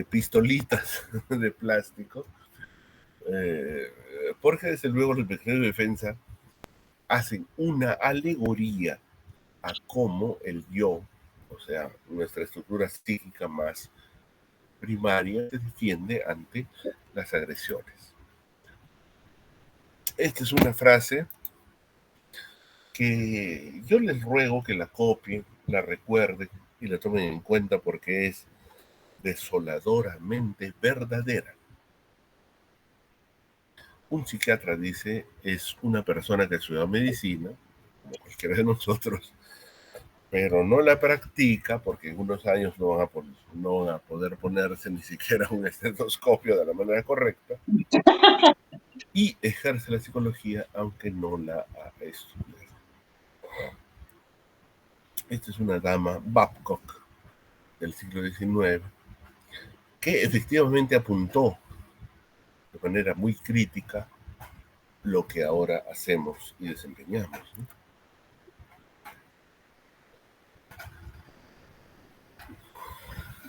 pistolitas de plástico, porque desde luego los mecanismos de defensa hacen una alegoría a cómo el yo, o sea, nuestra estructura psíquica más primaria, se defiende ante las agresiones. Esta es una frase que yo les ruego que la copien, la recuerden y la tomen en cuenta porque es desoladoramente verdadera. Un psiquiatra, dice, es una persona que estudia medicina, como cualquiera de nosotros, pero no la practica porque en unos años no van a poder ponerse ni siquiera un estetoscopio de la manera correcta, y ejerce la psicología aunque no la ha estudiado. Esta es una dama Babcock del siglo XIX que efectivamente apuntó de manera muy crítica lo que ahora hacemos y desempeñamos, ¿no?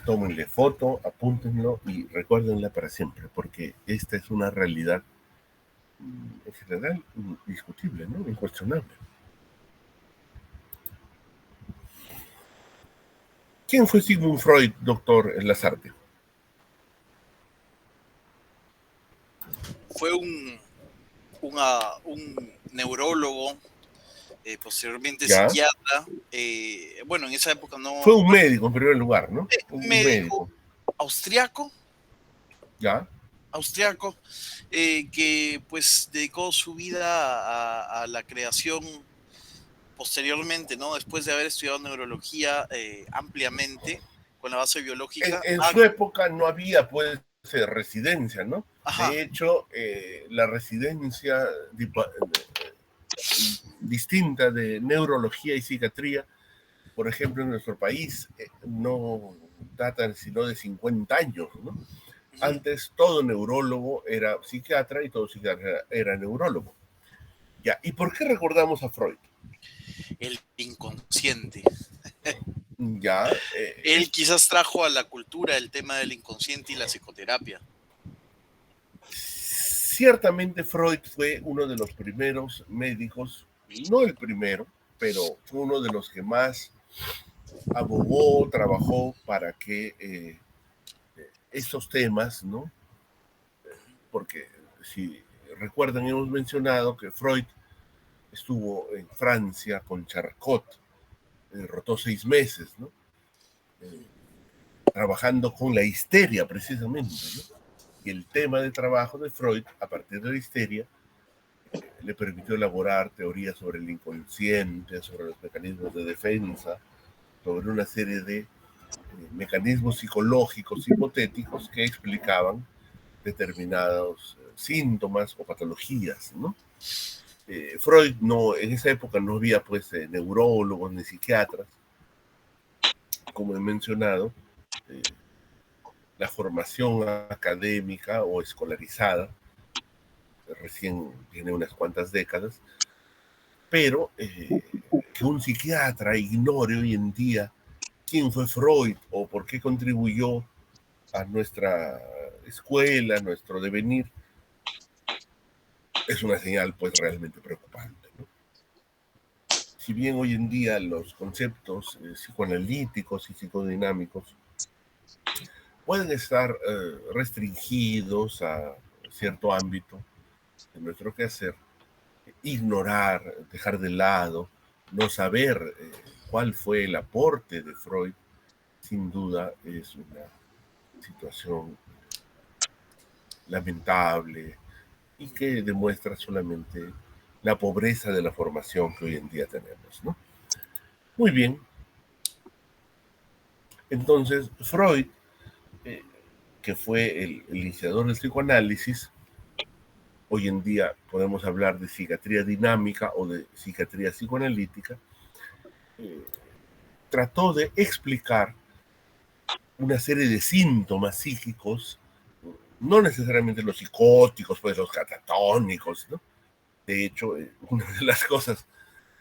Tómenle foto, apúntenlo y recuérdenla para siempre, porque esta es una realidad en general indiscutible, ¿no? Incuestionable. ¿Quién fue Sigmund Freud, doctor Lazarte? Fue un neurólogo, posteriormente ¿Ya? psiquiatra. Bueno, en esa época no. Fue un médico en primer lugar, ¿no? Un Un médico médico. austriaco, ¿Ya? que pues dedicó su vida a la creación posteriormente, ¿no? Después de haber estudiado neurología ampliamente con la base biológica. En su época no había, pues, residencia, ¿no? Ajá. De hecho, la residencia distinta de neurología y psiquiatría, por ejemplo, en nuestro país, no datan sino de 50 años, ¿no? Antes todo neurólogo era psiquiatra y todo psiquiatra era neurólogo. Ya, ¿y por qué recordamos a Freud? El inconsciente. Ya. Él quizás trajo a la cultura el tema del inconsciente y la psicoterapia. Ciertamente Freud fue uno de los primeros médicos, no el primero, pero fue uno de los que más abogó, trabajó para que estos temas, ¿no? Porque si recuerdan, hemos mencionado que Freud estuvo en Francia con Charcot, rotó 6 meses, ¿no? Trabajando con la histeria precisamente, ¿no? Y el tema de trabajo de Freud, a partir de la histeria, le permitió elaborar teorías sobre el inconsciente, sobre los mecanismos de defensa, sobre una serie de mecanismos psicológicos hipotéticos que explicaban determinados síntomas o patologías, ¿no? Freud no, en esa época no había pues neurólogos ni psiquiatras, como he mencionado, la formación académica o escolarizada recién tiene unas cuantas décadas, pero que un psiquiatra ignore hoy en día quién fue Freud o por qué contribuyó a nuestra escuela, a nuestro devenir, es una señal pues realmente preocupante, ¿no? Si bien hoy en día los conceptos psicoanalíticos y psicodinámicos pueden estar restringidos a cierto ámbito de nuestro quehacer, ignorar, dejar de lado, no saber cuál fue el aporte de Freud, sin duda es una situación lamentable y que demuestra solamente la pobreza de la formación que hoy en día tenemos, ¿no? Muy bien. Entonces, Freud, eh, que fue el iniciador del psicoanálisis, hoy en día podemos hablar de psiquiatría dinámica o de psiquiatría psicoanalítica, trató de explicar una serie de síntomas psíquicos, no necesariamente los psicóticos, pues los catatónicos, ¿no? De hecho, una de las cosas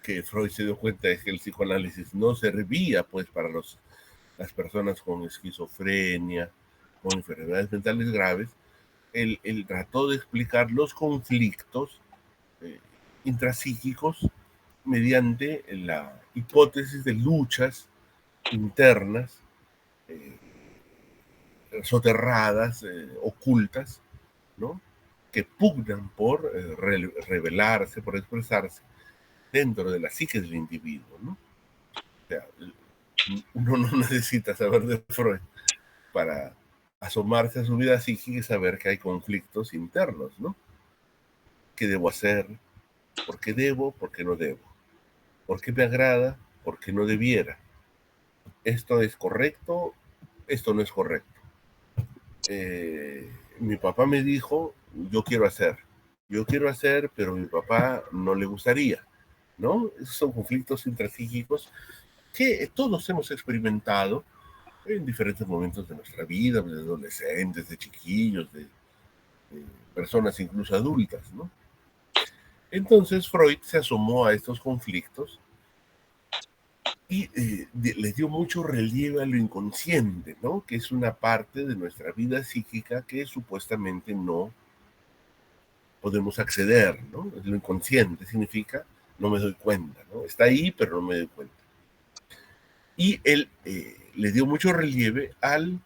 que Freud se dio cuenta es que el psicoanálisis no servía pues para las personas con esquizofrenia, con enfermedades mentales graves, él trató de explicar los conflictos intrapsíquicos mediante la hipótesis de luchas internas, soterradas, ocultas, ¿no? Que pugnan por revelarse, por expresarse dentro de la psique del individuo, ¿no? O sea, uno no necesita saber de Freud para asomarse a su vida psíquica y saber que hay conflictos internos, ¿no? ¿Qué debo hacer? ¿Por qué debo? ¿Por qué no debo? ¿Por qué me agrada? ¿Por qué no debiera? ¿Esto es correcto? ¿Esto no es correcto? Mi papá me dijo, yo quiero hacer, pero a mi papá no le gustaría, ¿no? Esos son conflictos intrapsíquicos que todos hemos experimentado en diferentes momentos de nuestra vida, de adolescentes, de chiquillos, de personas incluso adultas, ¿no? Entonces Freud se asomó a estos conflictos y le dio mucho relieve a lo inconsciente, ¿no? Que es una parte de nuestra vida psíquica que supuestamente no podemos acceder, ¿no? Lo inconsciente significa no me doy cuenta, ¿no? Está ahí, pero no me doy cuenta. Y él le dio mucho relieve al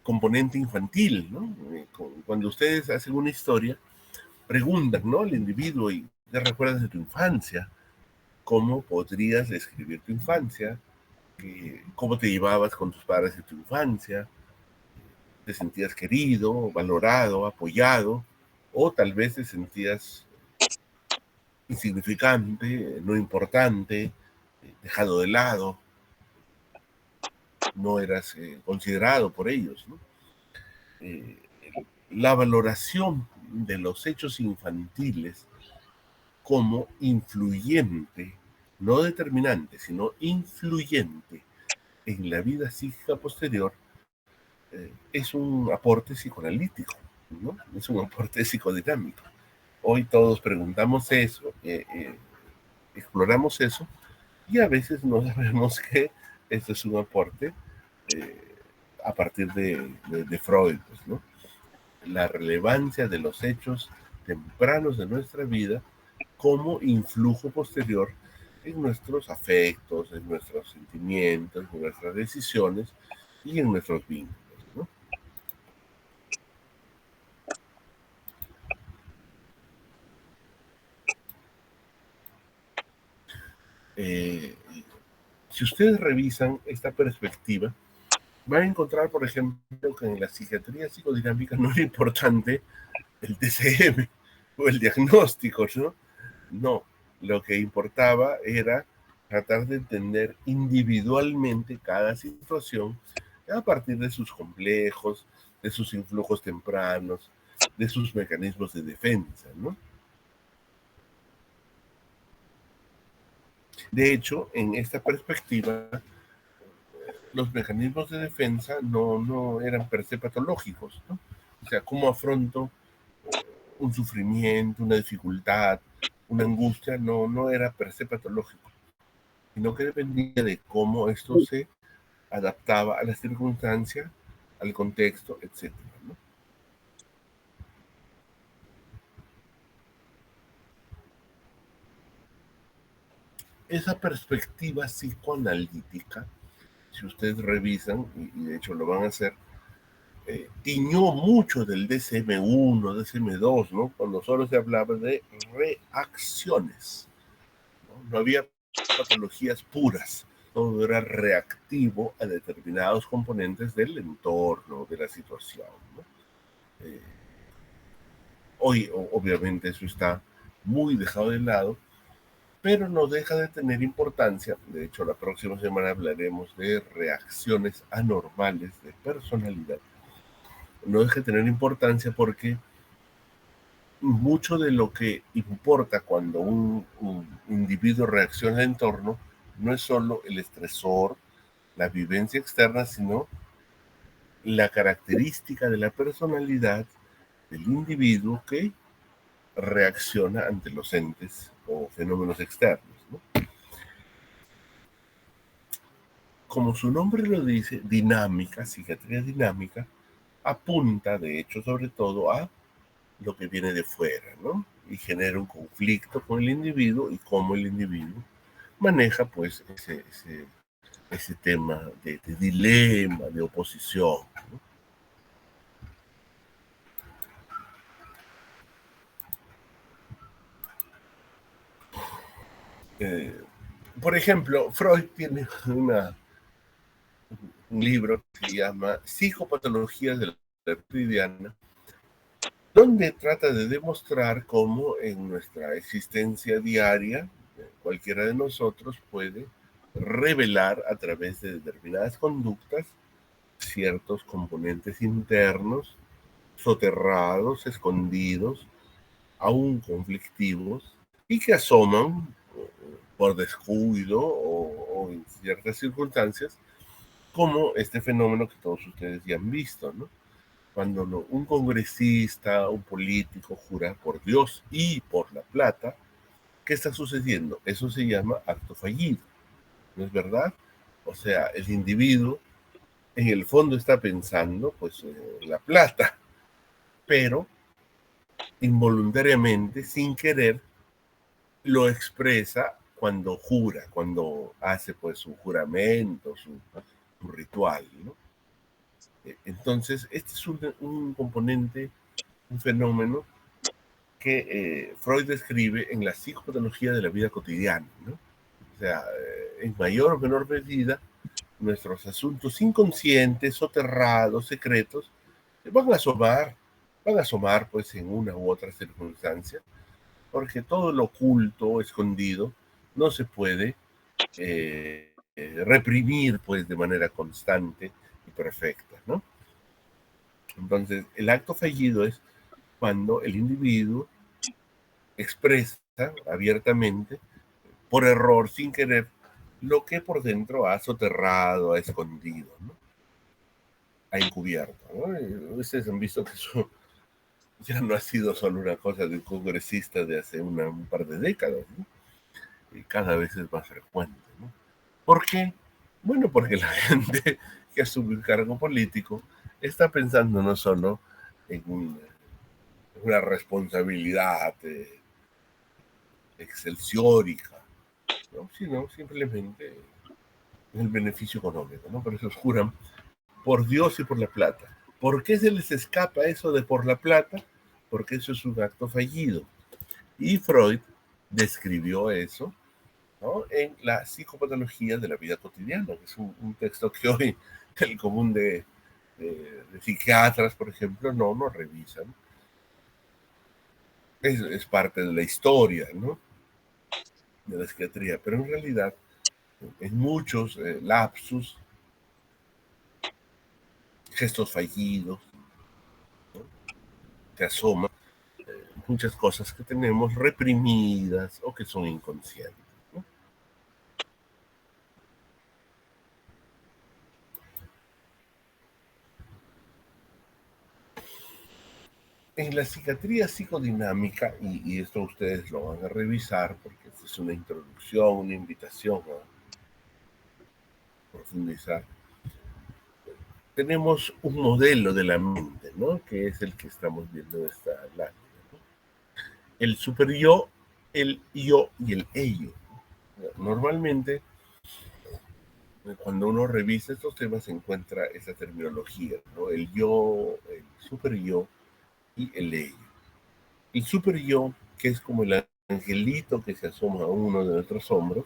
componente infantil, ¿no? Cuando ustedes hacen una historia, preguntan, ¿no? Al individuo, ¿y te recuerdas de tu infancia? ¿Cómo podrías describir tu infancia? ¿Cómo te llevabas con tus padres en tu infancia? ¿Te sentías querido, valorado, apoyado? ¿O tal vez te sentías insignificante, no importante, dejado de lado? No eras considerado por ellos, ¿no? Eh, la valoración de los hechos infantiles como influyente, no determinante, sino influyente en la vida psíquica posterior, es un aporte psicoanalítico, ¿no? Es un aporte psicodinámico. Hoy todos preguntamos eso, exploramos eso, y a veces no sabemos que esto es un aporte a partir de Freud, pues, ¿no? La relevancia de los hechos tempranos de nuestra vida como influjo posterior en nuestros afectos, en nuestros sentimientos, en nuestras decisiones y en nuestros vínculos, ¿no? Si ustedes revisan esta perspectiva, van a encontrar, por ejemplo, que en la psiquiatría psicodinámica no era importante el TCM o el diagnóstico, ¿no? No, lo que importaba era tratar de entender individualmente cada situación a partir de sus complejos, de sus influjos tempranos, de sus mecanismos de defensa, ¿no? De hecho, en esta perspectiva, los mecanismos de defensa no eran per se patológicos, ¿no? O sea, ¿cómo afronto un sufrimiento, una dificultad, una angustia? No era per se patológico, sino que dependía de cómo esto se adaptaba a las circunstancias, al contexto, etcétera, ¿no? Esa perspectiva psicoanalítica, si ustedes revisan, y de hecho lo van a hacer, tiñó mucho del DSM-1, DSM-2, ¿no? Cuando solo se hablaba de reacciones, ¿no? No había patologías puras, todo era reactivo a determinados componentes del entorno, de la situación, ¿no? Hoy, obviamente, eso está muy dejado de lado, pero no deja de tener importancia. De hecho, la próxima semana hablaremos de reacciones anormales de personalidad. No deja de tener importancia porque mucho de lo que importa cuando un individuo reacciona al entorno no es solo el estresor, la vivencia externa, sino la característica de la personalidad del individuo que reacciona ante los entes o fenómenos externos, ¿no? como su nombre lo dice, dinámica, psiquiatría dinámica, apunta, de hecho, sobre todo a lo que viene de fuera, ¿no? Y genera un conflicto con el individuo y cómo el individuo maneja, pues, ese tema de dilema, de oposición, ¿no? Por ejemplo, Freud tiene un libro que se llama Psicopatologías de la cotidiana, donde trata de demostrar cómo en nuestra existencia diaria cualquiera de nosotros puede revelar a través de determinadas conductas ciertos componentes internos, soterrados, escondidos, aún conflictivos, y que asoman por descuido o en ciertas circunstancias, como este fenómeno que todos ustedes ya han visto, ¿no? Cuando un congresista, un político jura por Dios y por la plata, ¿qué está sucediendo? Eso se llama acto fallido, ¿no es verdad? O sea, el individuo en el fondo está pensando pues en la plata, pero involuntariamente, sin querer, lo expresa cuando jura, cuando hace pues su juramento, su ritual, ¿no? Entonces, este es un componente, un fenómeno que Freud describe en la psicopatología de la vida cotidiana, ¿no? O sea, en mayor o menor medida, nuestros asuntos inconscientes, soterrados, secretos, van a asomar pues en una u otra circunstancia, porque todo lo oculto, escondido, no se puede reprimir pues de manera constante y perfecta, ¿no? Entonces, el acto fallido es cuando el individuo expresa abiertamente, por error, sin querer, lo que por dentro ha soterrado, ha escondido, ¿no? Ha encubierto, ¿no? Ustedes han visto que eso ya no ha sido solo una cosa de un congresista de hace un par de décadas, ¿no? Y cada vez es más frecuente, ¿no? ¿Por qué? Bueno, porque la gente que asume un cargo político está pensando no solo en una responsabilidad excelsiórica, ¿no? Sino simplemente en el beneficio económico, ¿no? Por eso juran por Dios y por la plata. ¿Por qué se les escapa eso de por la plata? Porque eso es un acto fallido. Y Freud describió eso, ¿no? En la psicopatología de la vida cotidiana, que es un texto que hoy el común de psiquiatras, por ejemplo, no revisan. Es parte de la historia, ¿no? De la psiquiatría, pero en realidad en muchos lapsus, gestos fallidos, ¿no? Se asoman muchas cosas que tenemos reprimidas o que son inconscientes, ¿no? En la psiquiatría psicodinámica, y esto ustedes lo van a revisar porque es una introducción, una invitación a profundizar, tenemos un modelo de la mente, ¿no? Que es el que estamos viendo en esta lámina, ¿no? El superyo, el yo y el ello. Normalmente, cuando uno revisa estos temas, se encuentra esa terminología, ¿no? El yo, el superyo y el ello. El superyo, que es como el angelito que se asoma a uno de nuestros hombros,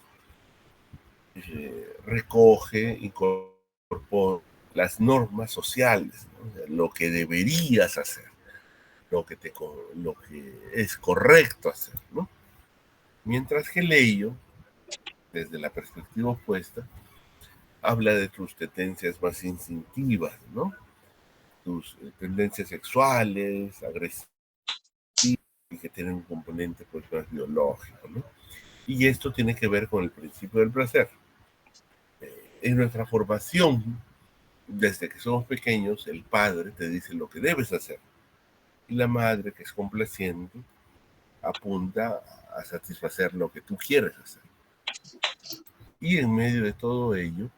recoge, incorpora las normas sociales, ¿no? O sea, lo que deberías hacer, lo que es correcto hacer, ¿no? Mientras que el ello, desde la perspectiva opuesta, habla de tus tendencias más instintivas, ¿no? Tus tendencias sexuales, agresivas, y que tienen un componente pues más biológico, ¿no? Y esto tiene que ver con el principio del placer. En nuestra formación, desde que somos pequeños, el padre te dice lo que debes hacer. Y la madre, que es complaciente, apunta a satisfacer lo que tú quieres hacer. Y en medio de todo ello,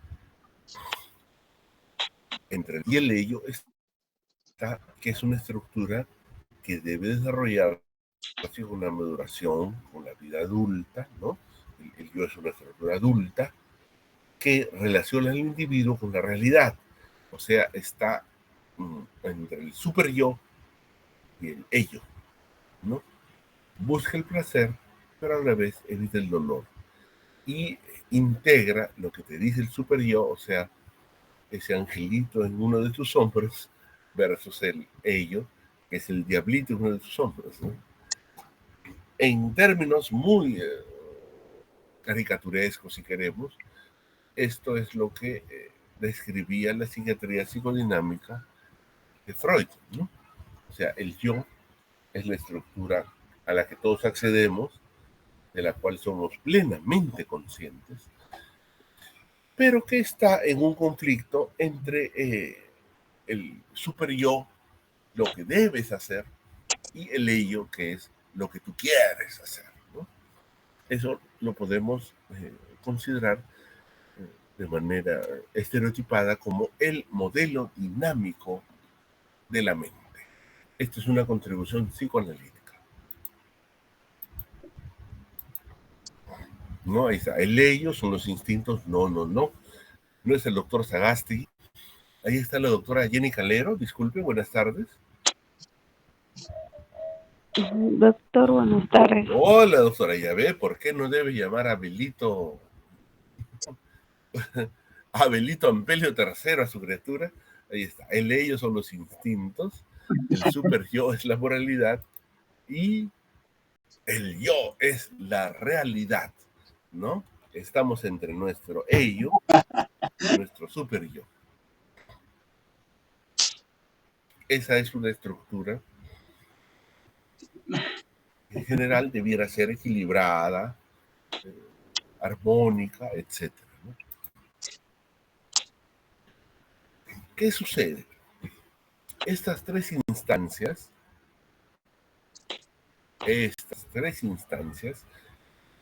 entre y el ello está, que es una estructura que debe desarrollar con una maduración, con la vida adulta, ¿no? El yo es una estructura adulta que relaciona al individuo con la realidad. O sea, está entre el super yo y el ello, ¿no? Busca el placer, pero a la vez evita el dolor. Y integra lo que te dice el super yo, o sea, ese angelito en uno de tus hombros, versus el ello, que es el diablito en uno de tus hombros, ¿no? En términos muy caricaturescos, si queremos, esto es lo que describía la psiquiatría psicodinámica de Freud, ¿no? O sea, el yo es la estructura a la que todos accedemos, de la cual somos plenamente conscientes, pero que está en un conflicto entre el super yo, lo que debes hacer, y el ello, que es lo que tú quieres hacer, ¿no? Eso lo podemos considerar de manera estereotipada como el modelo dinámico de la mente. Esta es una contribución psicoanalítica. No, ahí está. El ello son los instintos. No, no, no. No es el doctor Sagasti. Ahí está la doctora Jenny Calero. Disculpe, buenas tardes. Doctor, buenas tardes. Hola, doctora. Ya ve, ¿por qué no debe llamar a Abelito Ampelio III a su criatura? Ahí está. El ello son los instintos. El super yo es la moralidad. Y el yo es la realidad, ¿no? Estamos entre nuestro ello y nuestro super yo. Esa es una estructura que en general debiera ser equilibrada, armónica, etc., ¿no? ¿Qué sucede? Estas tres instancias,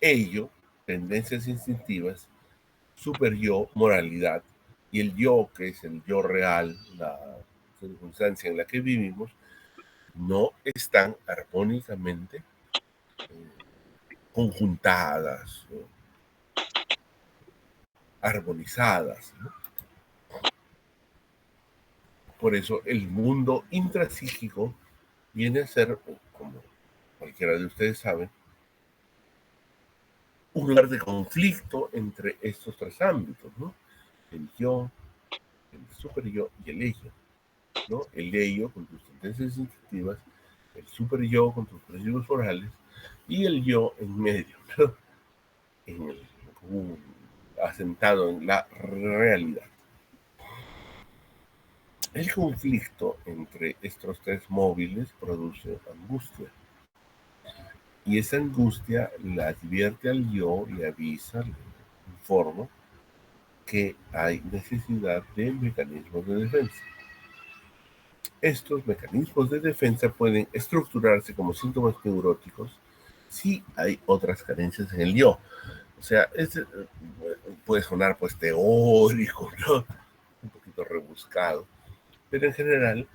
ello, tendencias instintivas, super yo, moralidad, y el yo, que es el yo real, la circunstancia en la que vivimos, no están armónicamente conjuntadas, ¿no? Armonizadas, ¿no? Por eso el mundo intrapsíquico viene a ser, como cualquiera de ustedes sabe, un lugar de conflicto entre estos tres ámbitos, ¿no? El yo, el super yo y el ello, ¿no? El ello con tus tendencias instintivas, el super yo con tus principios orales y el yo en medio, ¿no? Asentado en la realidad. El conflicto entre estos tres móviles produce angustia. Y esa angustia la advierte al yo, le avisa, le informa que hay necesidad de mecanismos de defensa. Estos mecanismos de defensa pueden estructurarse como síntomas neuróticos si hay otras carencias en el yo. O sea, puede sonar pues teórico, ¿no? Un poquito rebuscado, pero en general,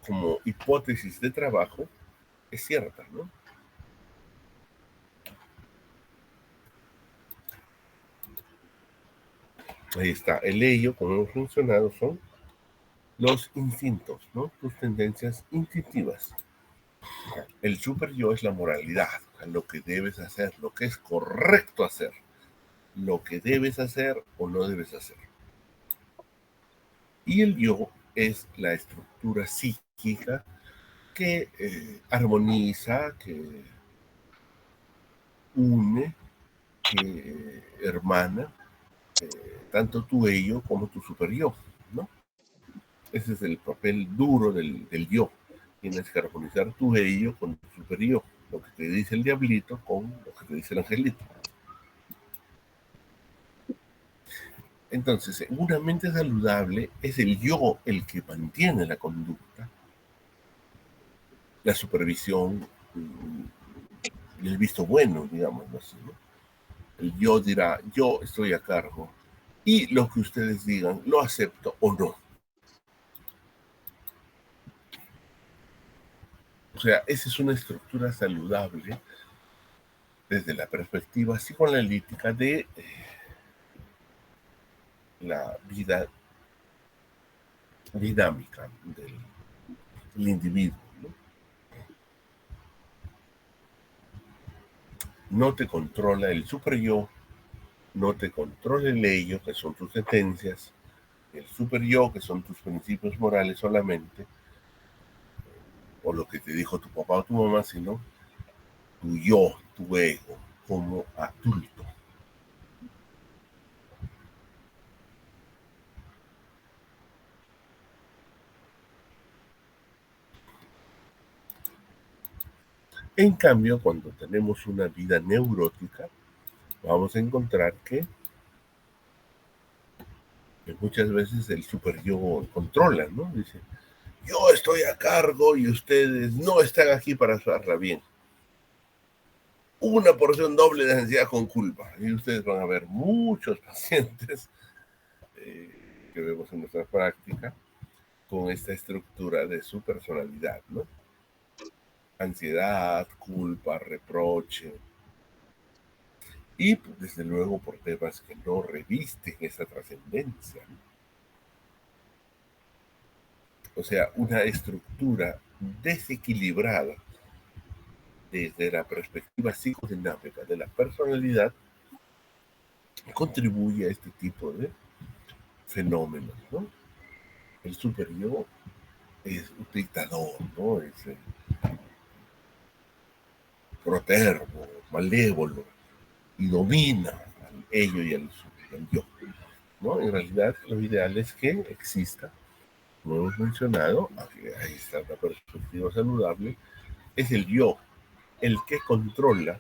como hipótesis de trabajo, es cierta, ¿no? Ahí está, el ello, como hemos mencionado, son los instintos, ¿no? Tus tendencias instintivas. El super yo es la moralidad, lo que debes hacer, lo que es correcto hacer, lo que debes hacer o no debes hacer. Y el yo es la estructura psíquica que armoniza, que une, que hermana, tanto tu ello como tu super yo, ¿no? Ese es el papel duro del yo. Tienes que armonizar tu ello con tu super yo, lo que te dice el diablito con lo que te dice el angelito. Entonces, una mente saludable es el yo el que mantiene la conducta, la supervisión y el visto bueno, digamos así, ¿no? El yo dirá, yo estoy a cargo y lo que ustedes digan lo acepto o no. O sea, esa es una estructura saludable desde la perspectiva psicoanalítica de la vida dinámica del individuo, ¿no? No te controla el superyo, no te controla el ello, que son tus sentencias, el superyo, que son tus principios morales solamente, o lo que te dijo tu papá o tu mamá, sino tu yo, tu ego, como adulto. En cambio, cuando tenemos una vida neurótica, vamos a encontrar que muchas veces el superyo controla, ¿no? Dice, yo estoy a cargo y ustedes no están aquí para hacerla bien. Una porción doble de ansiedad con culpa. Y ustedes van a ver muchos pacientes que vemos en nuestra práctica con esta estructura de su personalidad, ¿no? Ansiedad, culpa, reproche. Y pues, desde luego por temas que no revisten esa trascendencia, ¿no? O sea, una estructura desequilibrada desde la perspectiva psicodinámica de la personalidad contribuye a este tipo de fenómenos, ¿no? El superyo es un dictador, ¿no? Es protervo, malévolo, y domina al ello y al yo, ¿no? En realidad, lo ideal es que exista, como hemos mencionado, ahí está la perspectiva saludable, es el yo, el que controla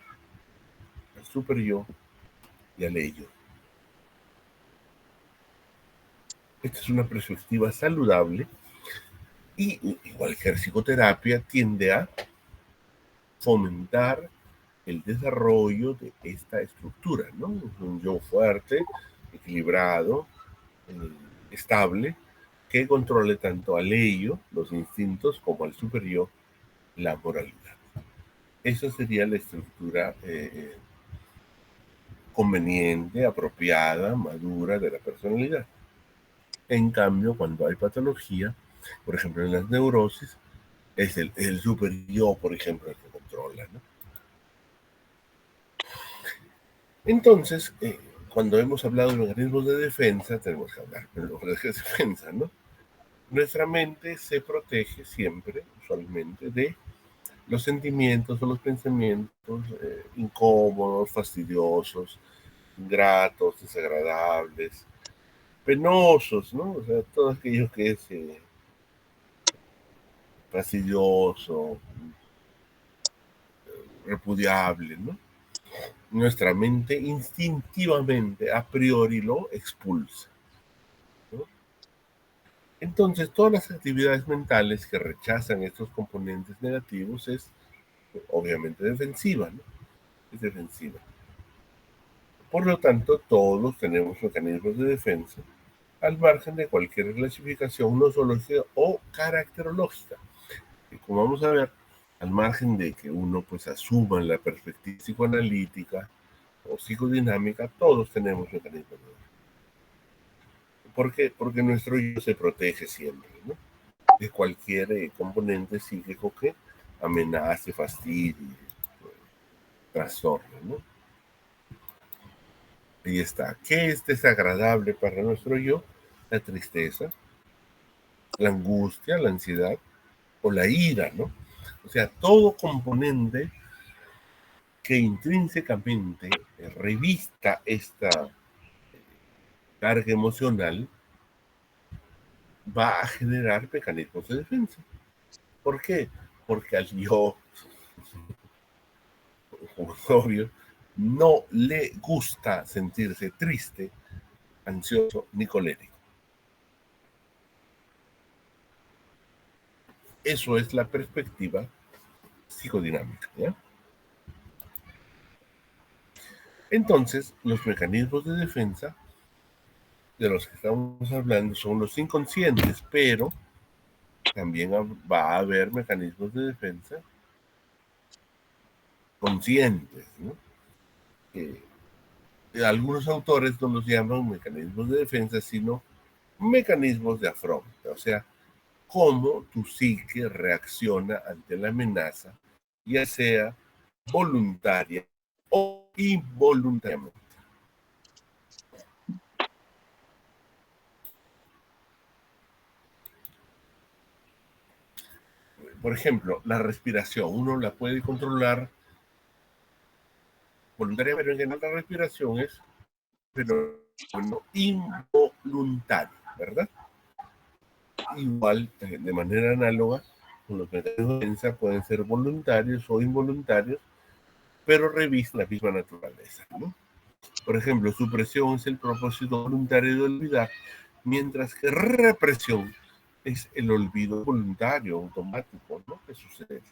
al superyo y al ello. Esta es una perspectiva saludable y cualquier psicoterapia tiende a fomentar el desarrollo de esta estructura, ¿no? Un yo fuerte, equilibrado, estable, que controle tanto al ello, los instintos, como al superyo, la moralidad. Esa sería la estructura conveniente, apropiada, madura de la personalidad. En cambio, cuando hay patología, por ejemplo en las neurosis, es el superyo, por ejemplo, el que controla, ¿no? Entonces, cuando hemos hablado de mecanismos de defensa, tenemos que hablar de los de defensa, ¿no? Nuestra mente se protege siempre, usualmente, de los sentimientos o los pensamientos incómodos, fastidiosos, ingratos, desagradables, penosos, ¿no? O sea, todo aquello que es fastidioso, repudiable, ¿no? Nuestra mente instintivamente, a priori, lo expulsa, ¿no? Entonces, todas las actividades mentales que rechazan estos componentes negativos es, obviamente, defensiva, ¿no? Es defensiva. Por lo tanto, todos tenemos mecanismos de defensa al margen de cualquier clasificación nosológica o caracterológica. Y como vamos a ver, al margen de que uno pues asuma la perspectiva psicoanalítica o psicodinámica, todos tenemos mecanismos de defensa. ¿Por qué? Porque nuestro yo se protege siempre, ¿no? De cualquier componente psíquico que amenace, fastidie, trastorne, ¿no? Ahí está. ¿Qué es desagradable para nuestro yo? La tristeza, la angustia, la ansiedad o la ira, ¿no? O sea, todo componente que intrínsecamente revista esta carga emocional va a generar mecanismos de defensa. ¿Por qué? Porque al yo, como es obvio, no le gusta sentirse triste, ansioso ni colérico. Eso es la perspectiva psicodinámica, ¿ya? Entonces, los mecanismos de defensa de los que estamos hablando son los inconscientes, pero también va a haber mecanismos de defensa conscientes, ¿no? Algunos autores no los llaman mecanismos de defensa, sino mecanismos de afronta, o sea, cómo tu psique reacciona ante la amenaza, ya sea voluntaria o involuntariamente. Por ejemplo, la respiración, uno la puede controlar voluntariamente, pero en la respiración es fenómeno involuntario, ¿verdad? Igual, de manera análoga, los mecanismos de defensa pueden ser voluntarios o involuntarios, pero revisten la misma naturaleza, ¿no? Por ejemplo, supresión es el propósito voluntario de olvidar, mientras que represión es el olvido voluntario, automático, ¿no? Que sucede.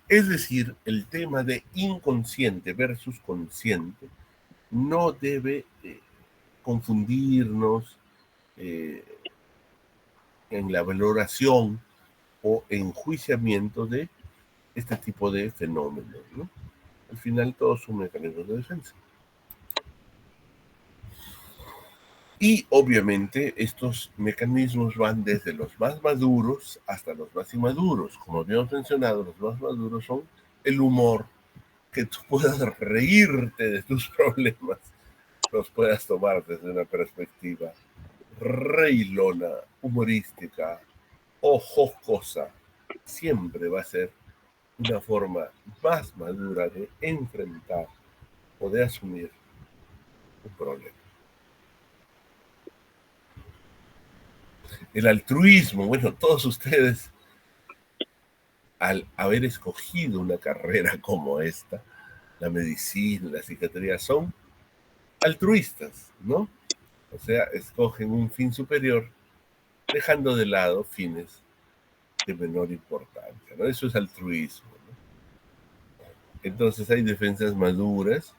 Es decir, el tema de inconsciente versus consciente no debe confundirnos en la valoración o enjuiciamiento de este tipo de fenómenos, ¿no? Al final todos son mecanismos de defensa. Y obviamente estos mecanismos van desde los más maduros hasta los más inmaduros. Como habíamos mencionado, los más maduros son el humor, que tú puedas reírte de tus problemas, los puedas tomar desde una perspectiva reilona, humorística o jocosa. Siempre va a ser una forma más madura de enfrentar o de asumir un problema. El altruismo, bueno, todos ustedes, al haber escogido una carrera como esta, la medicina, la psiquiatría, son altruistas, ¿no? O sea, escogen un fin superior, dejando de lado fines de menor importancia, ¿no? Eso es altruismo, ¿no? Entonces hay defensas maduras,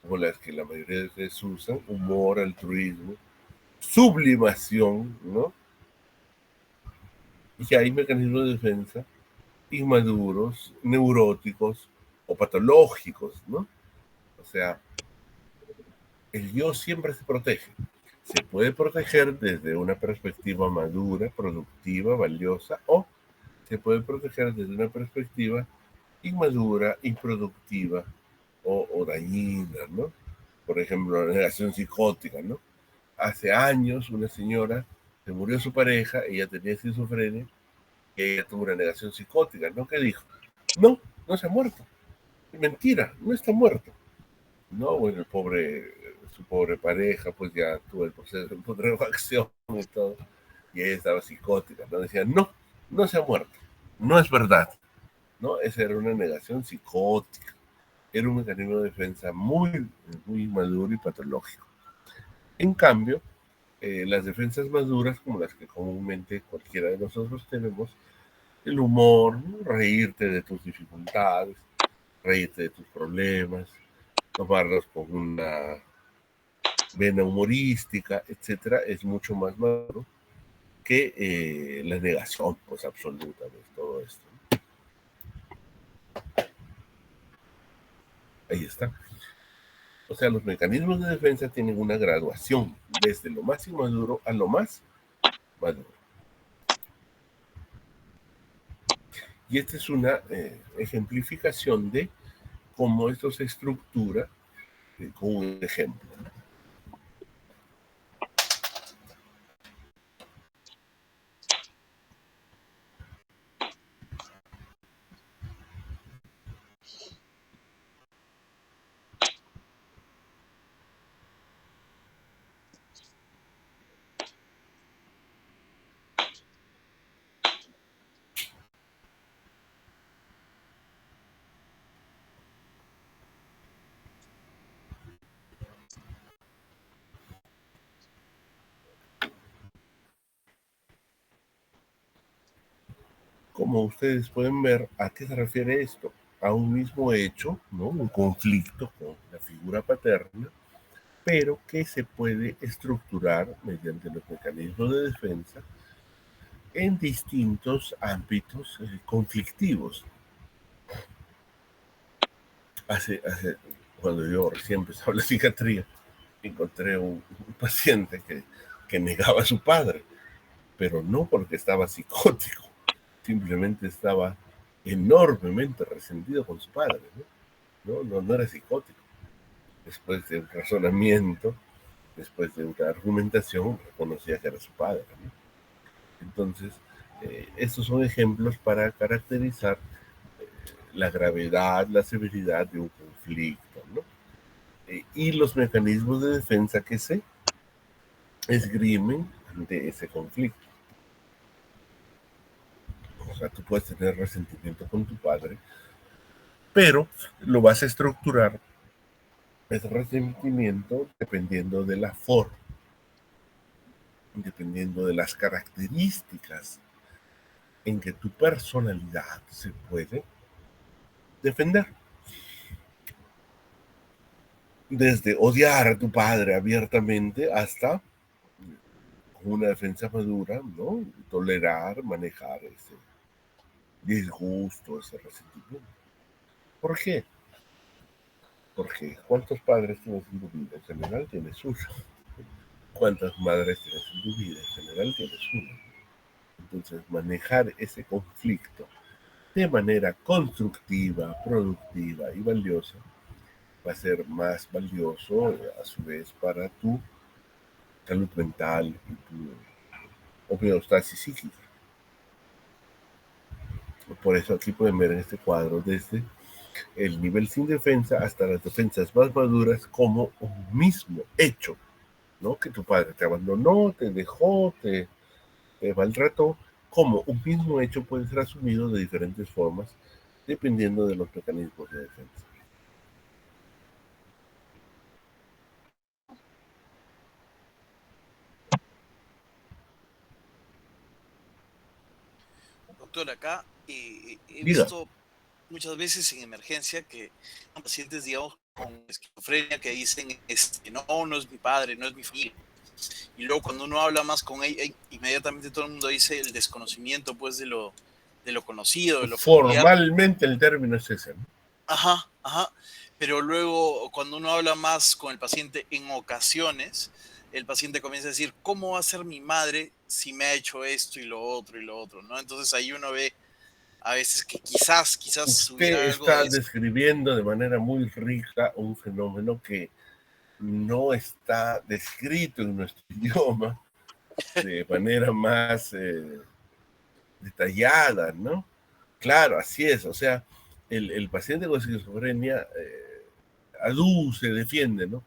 como las que la mayoría de ustedes usan, humor, altruismo, sublimación, ¿no? Y hay mecanismos de defensa inmaduros, neuróticos o patológicos, ¿no? O sea, el yo siempre se protege. Se puede proteger desde una perspectiva madura, productiva, valiosa, o se puede proteger desde una perspectiva inmadura, improductiva o dañina, ¿no? Por ejemplo, la negación psicótica, ¿no? Hace años una señora se murió su pareja, ella tenía esquizofrenia, y ella tuvo una negación psicótica, ¿no? ¿Qué dijo? No, no se ha muerto. Mentira, no está muerto. No, bueno, su pobre pareja, pues ya tuvo el proceso de putrefacción y todo, y ella estaba psicótica, ¿no? Decía, no, no se ha muerto, no es verdad, ¿no? Esa era una negación psicótica, era un mecanismo de defensa muy, muy maduro y patológico. En cambio, las defensas maduras, como las que comúnmente cualquiera de nosotros tenemos, el humor, ¿no? Reírte de tus dificultades, reírte de tus problemas, tomarlos con una vena humorística, etcétera, es mucho más maduro que la negación, pues absoluta de todo esto. Ahí está. O sea, los mecanismos de defensa tienen una graduación desde lo más inmaduro a lo más maduro. Y esta es una ejemplificación de cómo esto se estructura con un ejemplo. Como ustedes pueden ver, ¿a qué se refiere esto? A un mismo hecho, ¿no? Un conflicto con la figura paterna, pero que se puede estructurar mediante los mecanismos de defensa en distintos ámbitos conflictivos. Cuando yo recién empezaba la psiquiatría, encontré un paciente que negaba a su padre, pero no porque estaba psicótico, simplemente estaba enormemente resentido con su padre, no era psicótico. Después de un razonamiento, después de una argumentación, reconocía que era su padre, ¿no? Entonces, estos son ejemplos para caracterizar la gravedad, la severidad de un conflicto, ¿no? Y los mecanismos de defensa que se esgrimen ante ese conflicto. O sea, tú puedes tener resentimiento con tu padre, pero lo vas a estructurar ese resentimiento dependiendo de la forma, dependiendo de las características en que tu personalidad se puede defender. Desde odiar a tu padre abiertamente hasta una defensa madura, ¿no? Tolerar, manejar ese disgusto, ese resentimiento. ¿Por qué? Porque ¿cuántos padres tienes en tu vida? En general tienes uno. ¿Cuántas madres tienes en tu vida? En general tienes uno. Entonces, manejar ese conflicto de manera constructiva, productiva y valiosa va a ser más valioso a su vez para tu salud mental y tu homeostasis psíquica. Por eso aquí pueden ver en este cuadro desde el nivel sin defensa hasta las defensas más maduras como un mismo hecho, ¿no? Que tu padre te abandonó, te dejó, te maltrató, como un mismo hecho puede ser asumido de diferentes formas dependiendo de los mecanismos de defensa. Doctor, acá he Diga. visto muchas veces en emergencia que hay pacientes, digamos, con esquizofrenia que dicen, no es mi padre, no es mi familia. Y luego cuando uno habla más con ella, inmediatamente todo el mundo dice el desconocimiento, pues, de lo conocido, de lo familiar. Formalmente el término es ese, ¿no? Ajá, ajá. Pero luego cuando uno habla más con el paciente en ocasiones, el paciente comienza a decir, ¿cómo va a ser mi madre si me ha hecho esto y lo otro, ¿no? Entonces ahí uno ve a veces que quizás Usted hubiera algo está de eso. describiendo de manera muy rica un fenómeno que no está descrito en nuestro idioma de manera más detallada, ¿no? Claro, así es. O sea, el paciente con esquizofrenia aduce, defiende, ¿no?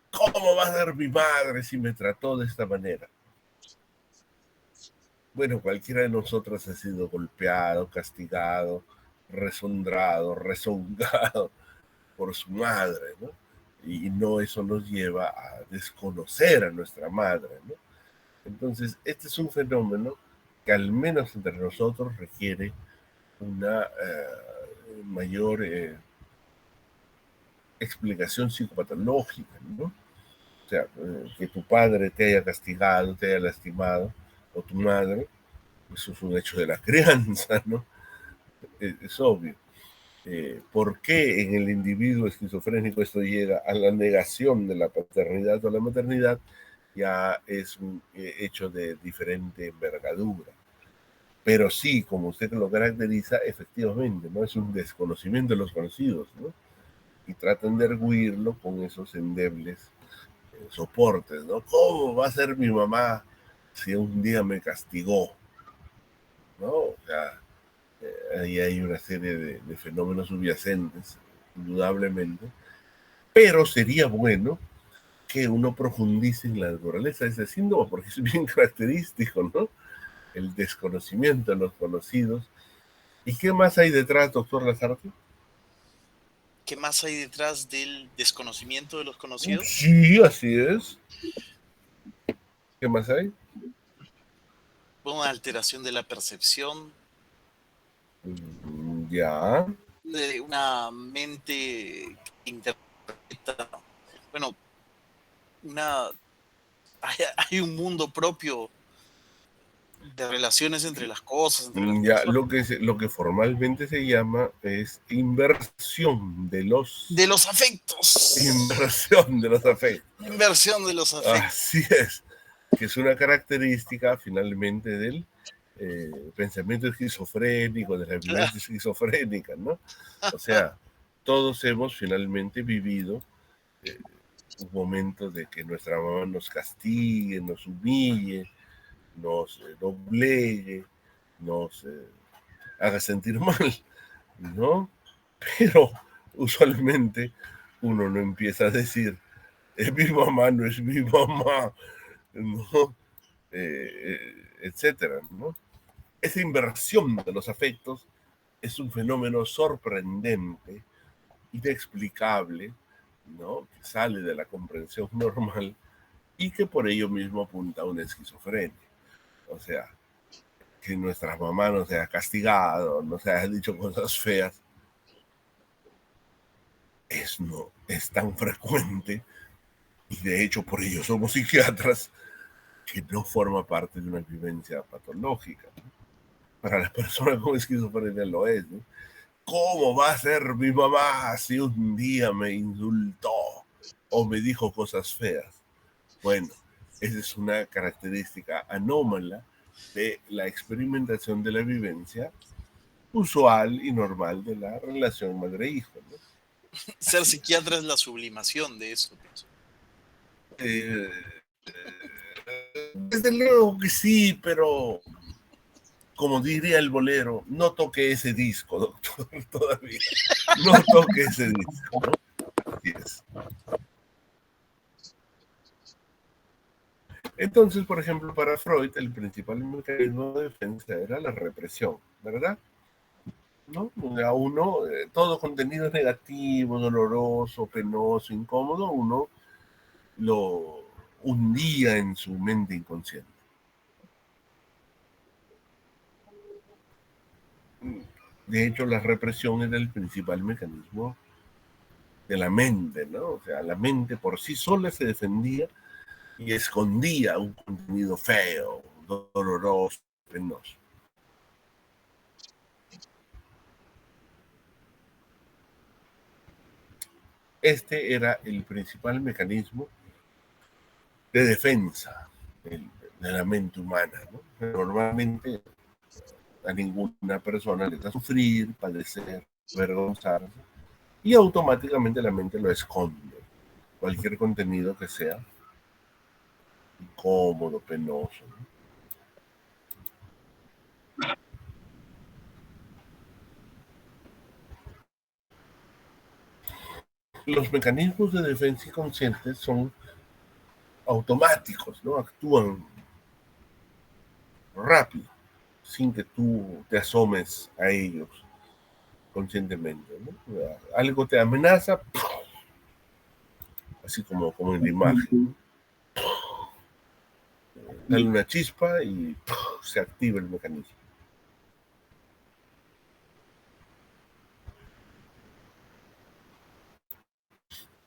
¿Cómo va a ser mi madre si me trató de esta manera? Bueno, cualquiera de nosotros ha sido golpeado, castigado, resondrado, rezongado por su madre, ¿no? Y no eso nos lleva a desconocer a nuestra madre, ¿no? Entonces, este es un fenómeno que al menos entre nosotros requiere una mayor explicación psicopatológica, ¿no? O sea, que tu padre te haya castigado, te haya lastimado, o tu madre, eso es un hecho de la crianza, ¿no? Es obvio. ¿Por qué en el individuo esquizofrénico esto llega a la negación de la paternidad o la maternidad? Ya es un hecho de diferente envergadura. Pero sí, como usted lo caracteriza, efectivamente, ¿no? Es un desconocimiento de los conocidos, ¿no? Y tratan de arguirlo con esos endebles soportes, ¿no? ¿Cómo va a ser mi mamá si un día me castigó? ¿No? O sea, ahí hay una serie de fenómenos subyacentes, indudablemente, pero sería bueno que uno profundice en la naturaleza de ese síndrome, porque es bien característico, ¿no? El desconocimiento de los conocidos. ¿Y qué más hay detrás, doctor Lazarte? ¿Qué más hay detrás del desconocimiento de los conocidos? Sí, así es. ¿Qué más hay? Una alteración de la percepción, Ya. de una mente que interpreta, bueno, hay un mundo propio de relaciones entre las cosas, entre las Ya, personas. lo que formalmente se llama es inversión de De los afectos. inversión de los afectos. Inversión de los afectos. Así es, que es una característica finalmente del pensamiento esquizofrénico, de las Claro. vivencias esquizofrénicas, ¿no? O sea, todos hemos finalmente vivido un momento de que nuestra mamá nos castigue, nos humille, nos doblegue, nos haga sentir mal, ¿no? Pero usualmente uno no empieza a decir, es mi mamá, no es mi mamá, ¿no? Etcétera, ¿no? Esa inversión de los afectos es un fenómeno sorprendente, inexplicable, ¿no? Que sale de la comprensión normal y que por ello mismo apunta a una esquizofrenia. O sea, que nuestra mamá nos haya castigado, nos haya dicho cosas feas, no es tan frecuente y de hecho por ello somos psiquiatras que no forma parte de una vivencia patológica. Para las personas con esquizofrenia lo es, ¿no? ¿Cómo va a ser mi mamá si un día me insultó o me dijo cosas feas? Bueno, esa es una característica anómala de la experimentación de la vivencia usual y normal de la relación madre-hijo, ¿no? Ser Así es. psiquiatra es la sublimación de eso. Eh, Desde luego que sí, pero como diría el bolero, no toque ese disco, doctor, todavía. No toque ese disco, ¿no? Así es. Entonces, por ejemplo, para Freud, el principal mecanismo de defensa era la represión, ¿verdad? ¿No? A uno, todo contenido negativo, doloroso, penoso, incómodo, uno lo hundía en su mente inconsciente. De hecho, la represión era el principal mecanismo de la mente, ¿no? O sea, la mente por sí sola se defendía y escondía un contenido feo, doloroso, penoso. Este era el principal mecanismo de defensa de la mente humana, ¿no? Normalmente a ninguna persona le da sufrir, padecer, avergonzarse, y automáticamente la mente lo esconde. Cualquier contenido que sea incómodo, penoso, ¿no? Los mecanismos de defensa inconscientes son automáticos, ¿no? Actúan rápido, sin que tú te asomes a ellos conscientemente, ¿no? Algo te amenaza, así como en la imagen, ¿no? Sale una chispa y se activa el mecanismo.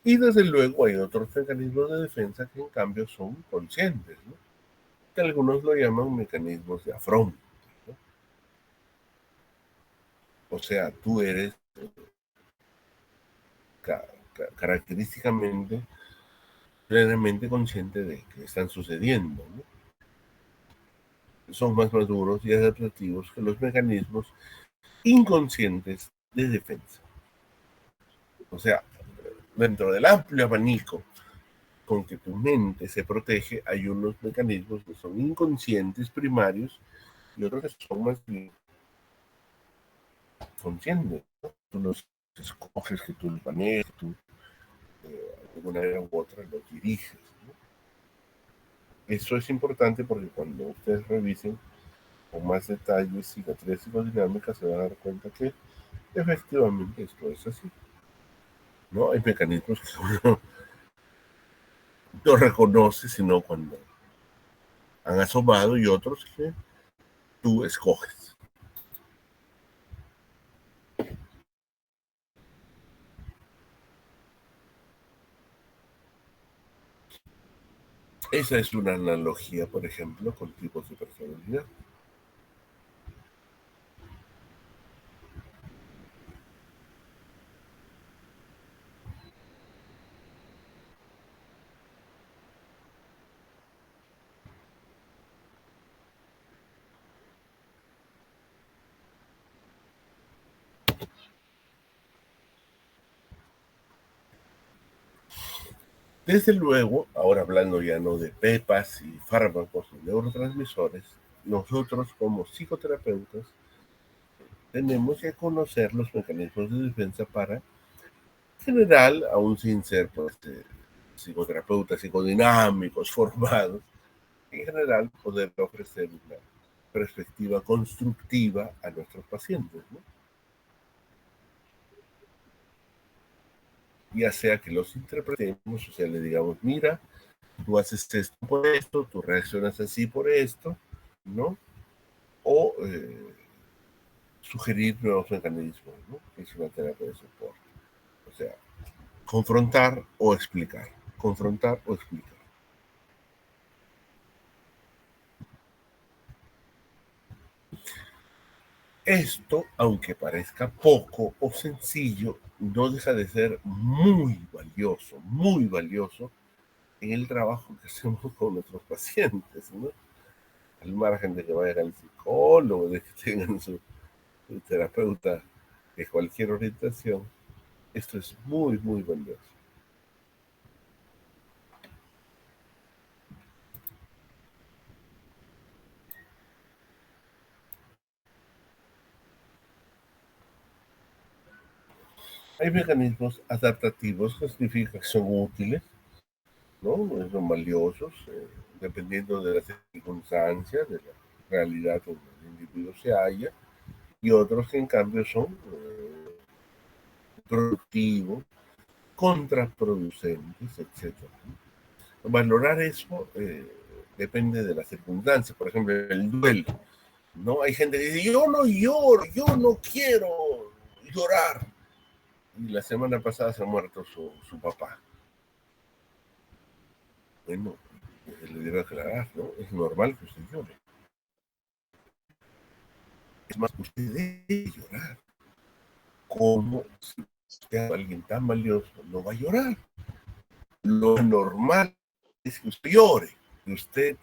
Y desde luego hay otros mecanismos de defensa que en cambio son conscientes, ¿no? Que algunos lo llaman mecanismos de afronta, ¿no? O sea, tú eres característicamente plenamente consciente de que están sucediendo, ¿no? Son más maduros y adaptativos que los mecanismos inconscientes de defensa. O sea, dentro del amplio abanico con que tu mente se protege, hay unos mecanismos que son inconscientes primarios y otros que son más bien conscientes, ¿no? Tú los escoges, que tú los manejas, tú de alguna manera u otra los diriges, ¿no? Eso es importante porque cuando ustedes revisen con más detalles psiquiatría psicodinámica se van a dar cuenta que efectivamente esto es así, ¿no? Hay mecanismos que uno no reconoce sino cuando han asomado y otros que tú escoges. Esa es una analogía, por ejemplo, con tipos de personalidad. Desde luego, ahora hablando ya no de pepas y fármacos y neurotransmisores, nosotros como psicoterapeutas tenemos que conocer los mecanismos de defensa para, en general, aún sin ser pues, psicoterapeutas psicodinámicos formados, en general poder ofrecer una perspectiva constructiva a nuestros pacientes, ¿no? Ya sea que los interpretemos, o sea, le digamos, mira, tú haces esto por esto, tú reaccionas así por esto, ¿no? O sugerir nuevos mecanismos, ¿no? Es una terapia de soporte. O sea, confrontar o explicar. Confrontar o explicar. Esto, aunque parezca poco o sencillo, no deja de ser muy valioso en el trabajo que hacemos con nuestros pacientes, ¿no? Al margen de que vayan al psicólogo, de que tengan su terapeuta de cualquier orientación, esto es muy valioso. Hay mecanismos adaptativos que significa que son útiles, ¿no? Son valiosos, dependiendo de las circunstancias, de la realidad en el individuo se halla, y otros que en cambio son productivos, contraproducentes, etcétera. Valorar eso depende de las circunstancias. Por ejemplo, el duelo, ¿no? Hay gente que dice, yo no lloro, yo no quiero llorar. Y la semana pasada se ha muerto su papá. Bueno, le debe aclarar, ¿no? Es normal que usted llore. Es más, usted debe llorar. ¿Cómo si usted a alguien tan valioso no va a llorar? Lo normal es que usted llore, que usted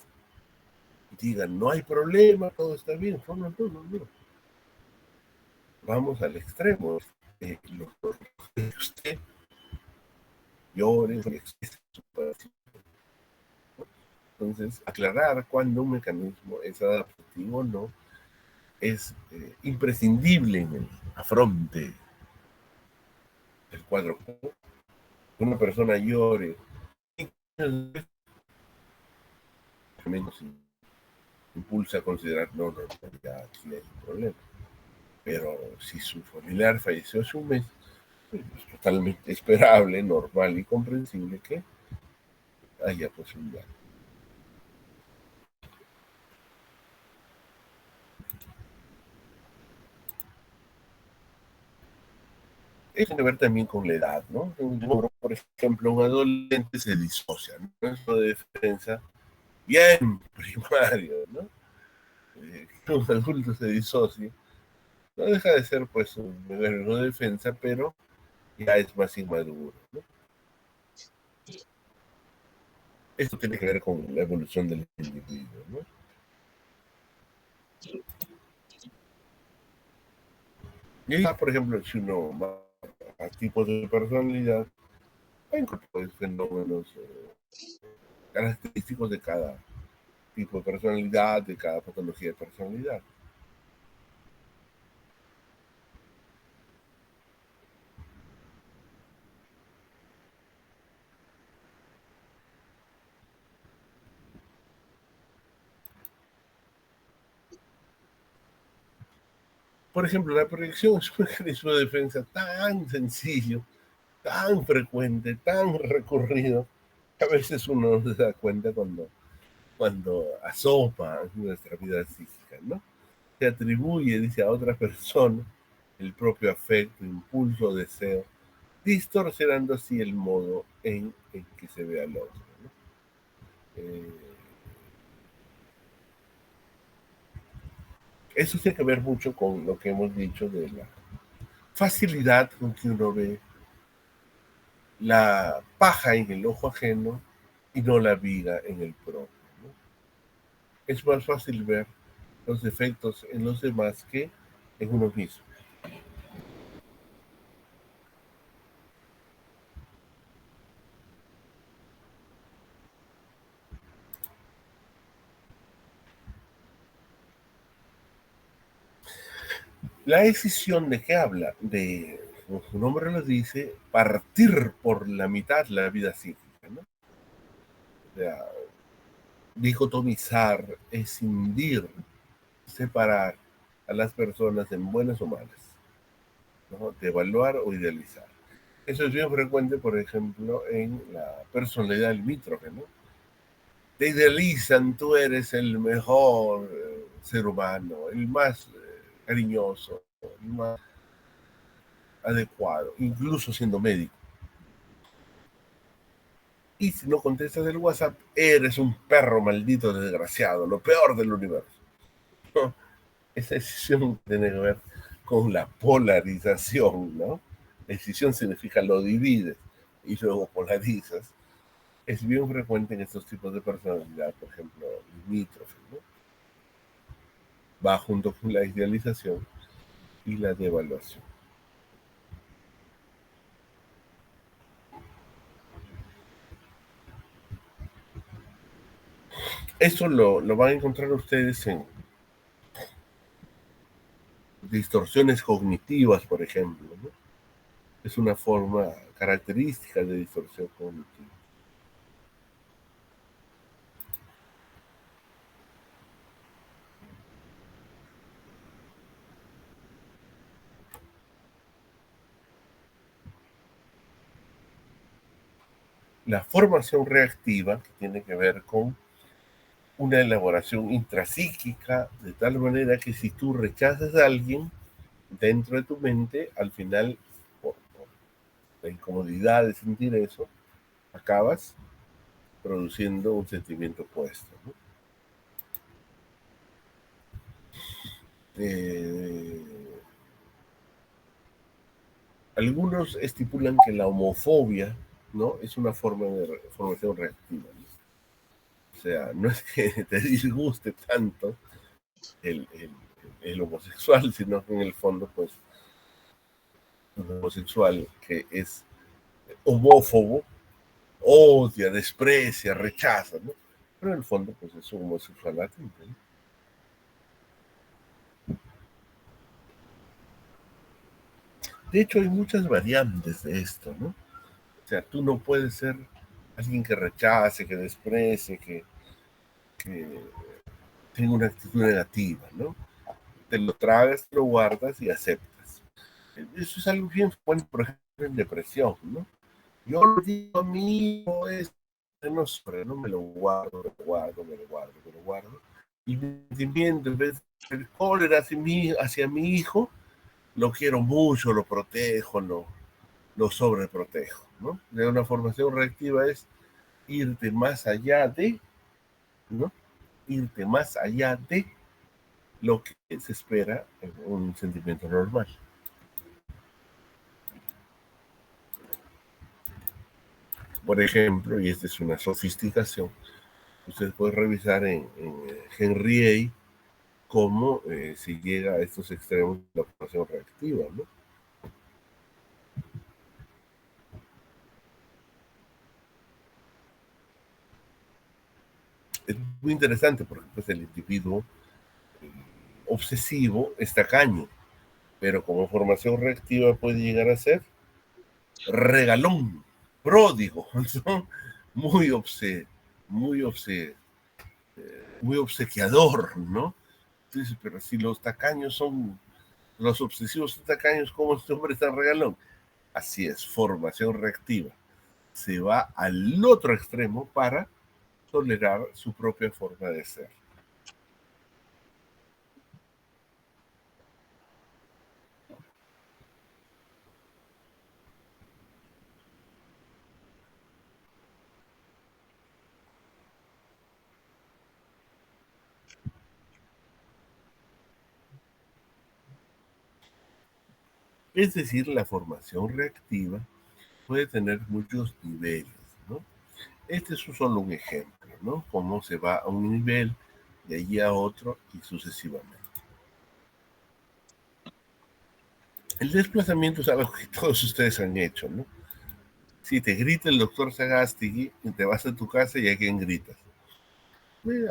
diga, no hay problema, todo está bien. No, no, no, no, no. Vamos al extremo. Lo que usted llore, exprese su pasión. Entonces, aclarar cuando un mecanismo es adaptativo o no es imprescindible en el afronte del cuadro. Una persona llore, menos impulsa a considerar, no, ya aquí hay un problema. Pero si su familiar falleció hace un mes, es totalmente esperable, normal y comprensible que haya posibilidad. Eso tiene que ver también con la edad, ¿no? Por ejemplo, un adolescente se disocia, ¿no? Eso de defensa bien primario, ¿no? Un adulto se disocia, no deja de ser pues un mecanismo de defensa, pero ya es más inmaduro, ¿no? Esto tiene que ver con la evolución del individuo, ¿no? Y por ejemplo, si uno va a tipos de personalidad, hay pues, fenómenos característicos de cada tipo de personalidad, de cada patología de personalidad. Por ejemplo, la proyección es un mecanismo de defensa tan sencillo, tan frecuente, tan recurrido, que a veces uno no se da cuenta cuando asoma nuestra vida psíquica, ¿no? Se atribuye, dice, a otra persona el propio afecto, impulso, deseo, distorsionando así el modo en que se ve al otro, ¿no? Eh, Eso tiene que ver mucho con lo que hemos dicho de la facilidad con que uno ve la paja en el ojo ajeno y no la viga en el propio, ¿no? Es más fácil ver los defectos en los demás que en uno mismo. La decisión de qué habla, de, como su nombre lo dice, partir por la mitad la vida psíquica, ¿no? O sea, dicotomizar, escindir, separar a las personas en buenas o malas, ¿no? De evaluar o idealizar. Eso es bien frecuente, por ejemplo, en la personalidad limítrofe, ¿no? Te idealizan, tú eres el mejor ser humano, el más cariñoso, el más adecuado, incluso siendo médico. Y si no contestas el WhatsApp, eres un perro maldito desgraciado, lo peor del universo. ¿No? Esa decisión tiene que ver con la polarización, ¿no? Decisión significa lo divides y luego polarizas. Es bien frecuente en estos tipos de personalidad, por ejemplo, limítrofe, ¿no? Va junto con la idealización y la devaluación. Esto lo van a encontrar ustedes en distorsiones cognitivas, por ejemplo, ¿no? Es una forma característica de distorsión cognitiva. La formación reactiva, que tiene que ver con una elaboración intrapsíquica, de tal manera que si tú rechazas a alguien dentro de tu mente, al final, por la incomodidad de sentir eso, acabas produciendo un sentimiento opuesto, ¿no? Eh, Algunos estipulan que la homofobia, ¿no? Es una forma de formación reactiva, ¿no? O sea, no es que te disguste tanto el, el, el homosexual, sino que en el fondo, pues, un homosexual que es homófobo, odia, desprecia, rechaza, ¿no? Pero en el fondo, pues, es un homosexual latente, ¿no? De hecho, hay muchas variantes de esto, ¿no? O sea, tú no puedes ser alguien que rechace, que desprecie, que tenga una actitud negativa, ¿no? Te lo tragas, te lo guardas y aceptas. Eso es algo bien fuerte, por ejemplo, en depresión, ¿no? Yo lo digo a mi hijo, es, no, no me lo guardo, me lo guardo, me lo guardo, me lo guardo. Y mi sentimiento, en vez de cólera hacia mi hijo, lo quiero mucho, lo protejo, lo sobreprotejo, ¿no? De una formación reactiva es irte más allá de, ¿no? Irte más allá de lo que se espera en un sentimiento normal. Por ejemplo, y esta es una sofisticación, usted puede revisar en Henry A. cómo se llega a estos extremos de la formación reactiva, ¿no? Es muy interesante porque pues, el individuo obsesivo es tacaño, pero como formación reactiva puede llegar a ser regalón, pródigo, ¿no? Muy obse, muy obse, muy obsequiador, ¿no? Entonces, pero si los tacaños son, los obsesivos son tacaños, ¿cómo este hombre es tan regalón? Así es, formación reactiva. Se va al otro extremo para tolerar su propia forma de ser. Es decir, la formación reactiva puede tener muchos niveles, ¿no? Este es solo un ejemplo, ¿no? Cómo se va a un nivel, de allí a otro y sucesivamente. El desplazamiento es algo que todos ustedes han hecho, ¿no? Si te grita el doctor Sagasti y te vas a tu casa y a quién gritas.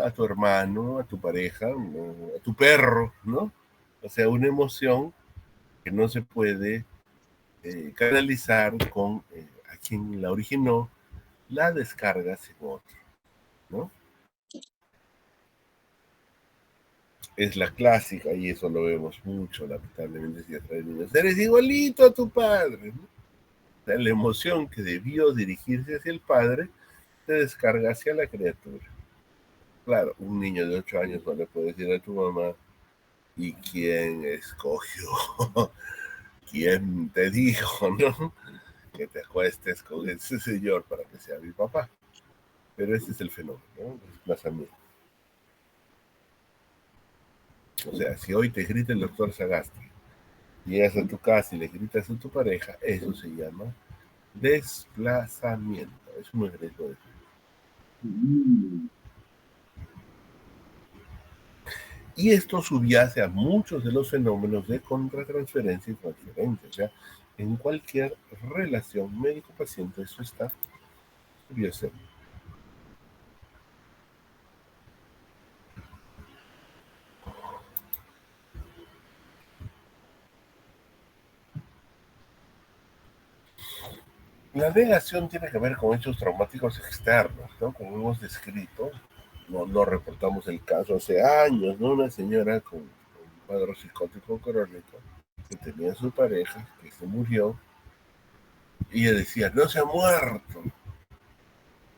A tu hermano, a tu pareja, a tu perro, ¿no? O sea, una emoción que no se puede canalizar con a quien la originó, la descargas en otro, ¿no? Es la clásica y eso lo vemos mucho, lamentablemente, si atrae niños. Eres igualito a tu padre, ¿no? O sea, la emoción que debió dirigirse hacia el padre se descarga hacia la criatura. Claro, un niño de 8 años no le puede decir a tu mamá, ¿y quién escogió? ¿Quién te dijo, no? Que te acuestes con ese señor para que sea mi papá. Pero ese es el fenómeno, ¿no? El desplazamiento. O sea, si hoy te grita el doctor Sagasti, llegas a tu casa y le gritas a tu pareja, eso se llama desplazamiento. Es un mecanismo de y esto subyace a muchos de los fenómenos de contratransferencia y transferencia. O sea, en cualquier relación médico-paciente eso está subyacente. La negación tiene que ver con hechos traumáticos externos, ¿no? Como hemos descrito, no reportamos el caso hace años, ¿no? Una señora con un cuadro psicótico crónico que tenía a su pareja, que se murió, y ella decía, no se ha muerto,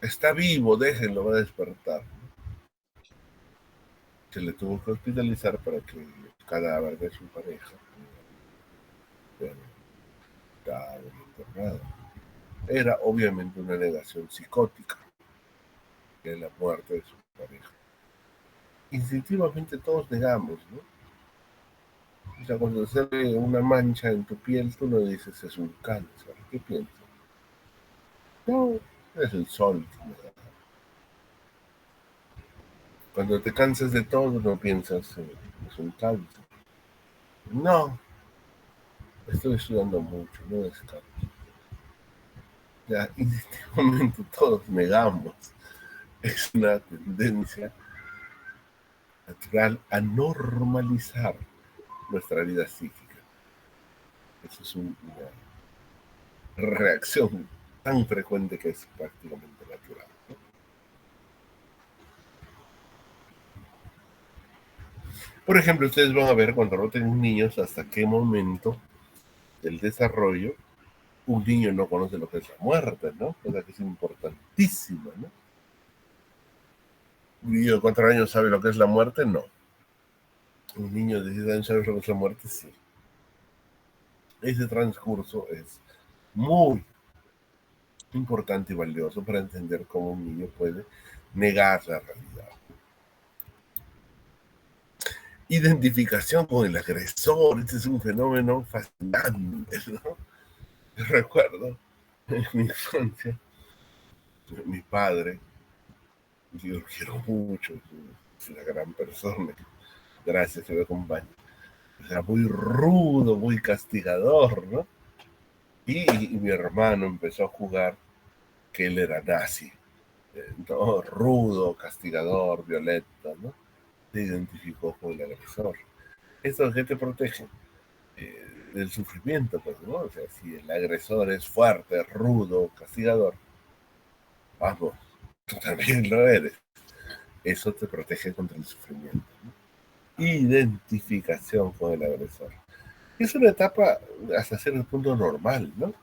está vivo, déjenlo, va a despertar. Se le tuvo que hospitalizar para que el cadáver de su pareja fuera enterrado. Era obviamente una negación psicótica de la muerte de su pareja. Instintivamente todos negamos, ¿no? O sea, cuando se ve una mancha en tu piel, tú no dices es un cáncer. ¿Qué piensas? No, es el sol. Cuando te cansas de todo, no piensas es un cáncer. No, estoy estudiando mucho, no descanso. Ya, instintivamente todos negamos. Es una tendencia natural a normalizar nuestra vida psíquica. Eso es una reacción tan frecuente que es prácticamente natural, ¿no? Por ejemplo, ustedes van a ver cuando roten niños hasta qué momento del desarrollo un niño no conoce lo que es la muerte, ¿no? O sea que es importantísima, ¿no? Un niño de 4 años sabe lo que es la muerte, no. Un niño de 10 años sabe lo que es la muerte, sí. Ese transcurso es muy importante y valioso para entender cómo un niño puede negar la realidad. Identificación con el agresor, este es un fenómeno fascinante, ¿no? Yo recuerdo en mi infancia, mi padre, yo lo quiero mucho, es una gran persona, gracias, se me acompaña. Era muy rudo, muy castigador, ¿no? Y mi hermano empezó a jugar que él era nazi, ¿no? Rudo, castigador, violento, ¿no? Se identificó con el agresor. ¿Esto es que te protege? Del sufrimiento, pues, ¿no? O sea, si el agresor es fuerte, rudo, castigador, vamos, tú también lo eres. Eso te protege contra el sufrimiento, ¿no? Identificación con el agresor. Es una etapa hasta cierto punto normal, ¿no? O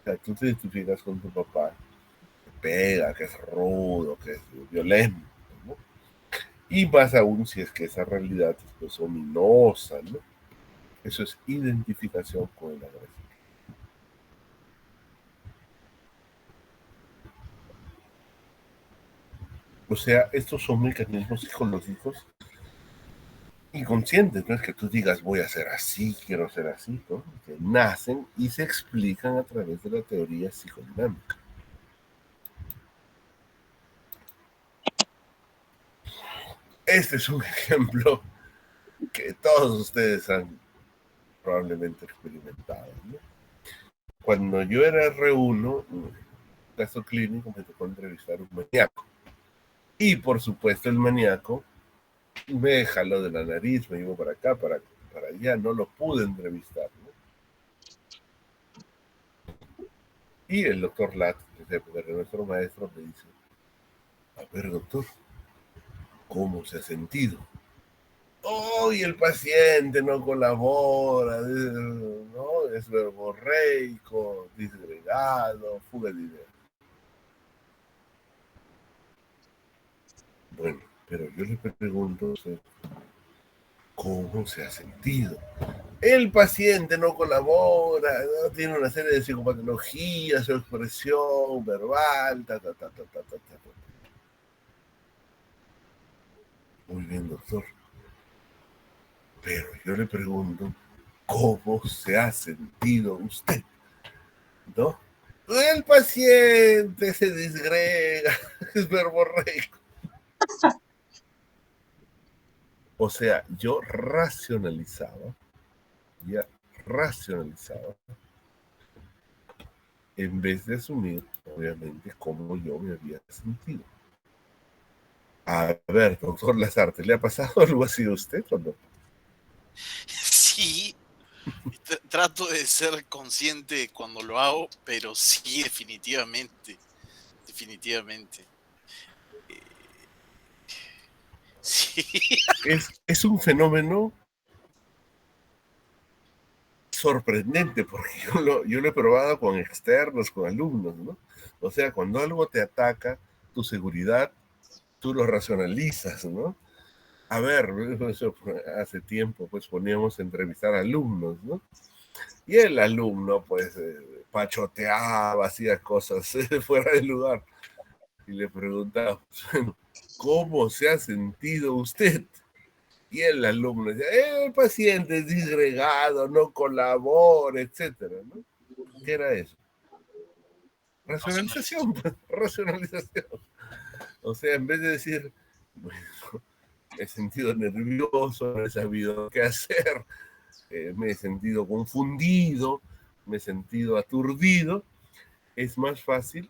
sea, tú te identificas con tu papá, que pega, que es rudo, que es violento, ¿no? Y más aún si es que esa realidad es pues ominosa, ¿no? Eso es identificación con el agresor. O sea, estos son mecanismos psicológicos inconscientes, no es que tú digas voy a ser así, quiero ser así, ¿no? Que nacen y se explican a través de la teoría psicodinámica. Este es un ejemplo que todos ustedes han probablemente experimentado, ¿no? Cuando yo era R1, en un caso clínico, me tocó entrevistar a un maníaco. Y por supuesto el maníaco me jaló de la nariz, me llevó para acá, para allá, no lo pude entrevistar, ¿no? Y el doctor Lat, que es nuestro maestro, me dice, a ver doctor, ¿cómo se ha sentido? Oh, y el paciente no colabora, ¿no? Es verborreico, disgregado, fuga de ideas. Bueno, pero yo le pregunto a usted, ¿cómo se ha sentido? El paciente no colabora, ¿no? Tiene una serie de psicopatologías, su expresión verbal, ta, ta, ta, ta, ta, ta, ta. Muy bien, doctor. Pero yo le pregunto, ¿cómo se ha sentido usted? ¿No? El paciente se disgrega, es verborreico. O sea, yo racionalizaba, en vez de asumir, obviamente, cómo yo me había sentido. A ver, doctor Lazarte, ¿le ha pasado algo así a usted o no? Sí, trato de ser consciente cuando lo hago, pero sí, definitivamente. Eh, sí, Es un fenómeno sorprendente porque yo lo he probado con externos, con alumnos, ¿no? O sea, cuando algo te ataca, tu seguridad, tú lo racionalizas, ¿no? A ver, eso hace tiempo pues poníamos a entrevistar a alumnos, ¿no? Y el alumno pues pachoteaba, hacía cosas fuera de lugar y le preguntaba, bueno, ¿cómo se ha sentido usted? Y el alumno decía, el paciente es disgregado, no colabora, etcétera, ¿no? ¿Qué era eso? Racionalización, racionalización. pues, racionalización. O sea, en vez de decir, bueno, me he sentido nervioso, no he sabido qué hacer, me he sentido confundido, me he sentido aturdido, es más fácil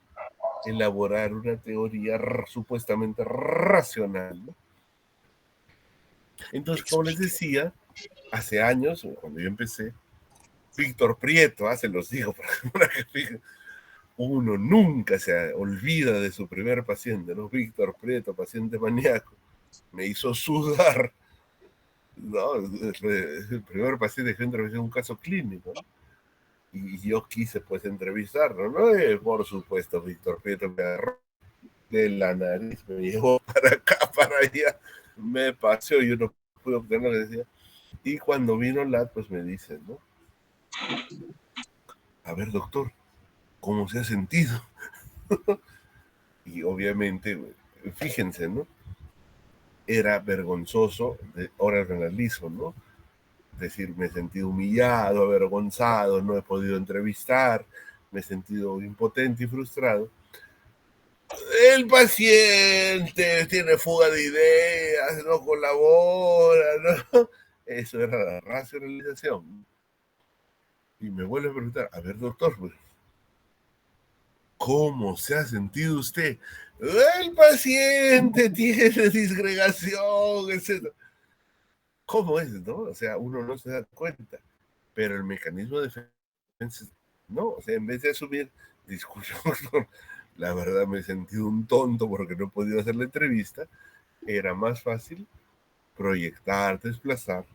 elaborar una teoría supuestamente racional, ¿no? Que Entonces, como les explique. decía, hace años, cuando yo empecé, Víctor Prieto, se los digo para que fijen, uno nunca se olvida de su primer paciente, ¿no? Víctor Prieto, paciente maníaco, me hizo sudar, ¿no? El primer paciente que entrevisté en un caso clínico, ¿no? Y yo quise pues entrevistarlo, ¿no? Por supuesto, Víctor Prieto me agarró de la nariz, me llevó para acá, para allá, me paseó, yo no pude obtener lo que decía. Y cuando vino Lat, pues me dice, ¿no? A ver, doctor, ¿cómo se ha sentido? Y obviamente, fíjense, ¿no? Era vergonzoso, ahora lo analizo, ¿no? Decir, me he sentido humillado, avergonzado, no he podido entrevistar, me he sentido impotente y frustrado. El paciente tiene fuga de ideas, no colabora, ¿no? Eso era la racionalización. Y me vuelve a preguntar, a ver, doctor, pues, ¿cómo se ha sentido usted? El paciente tiene disgregación, etc. ¿Cómo es, no? O sea, uno no se da cuenta, pero el mecanismo de defensa, no, o sea, en vez de asumir, disculpe, la verdad me he sentido un tonto porque no he podido hacer la entrevista, era más fácil proyectar, desplazar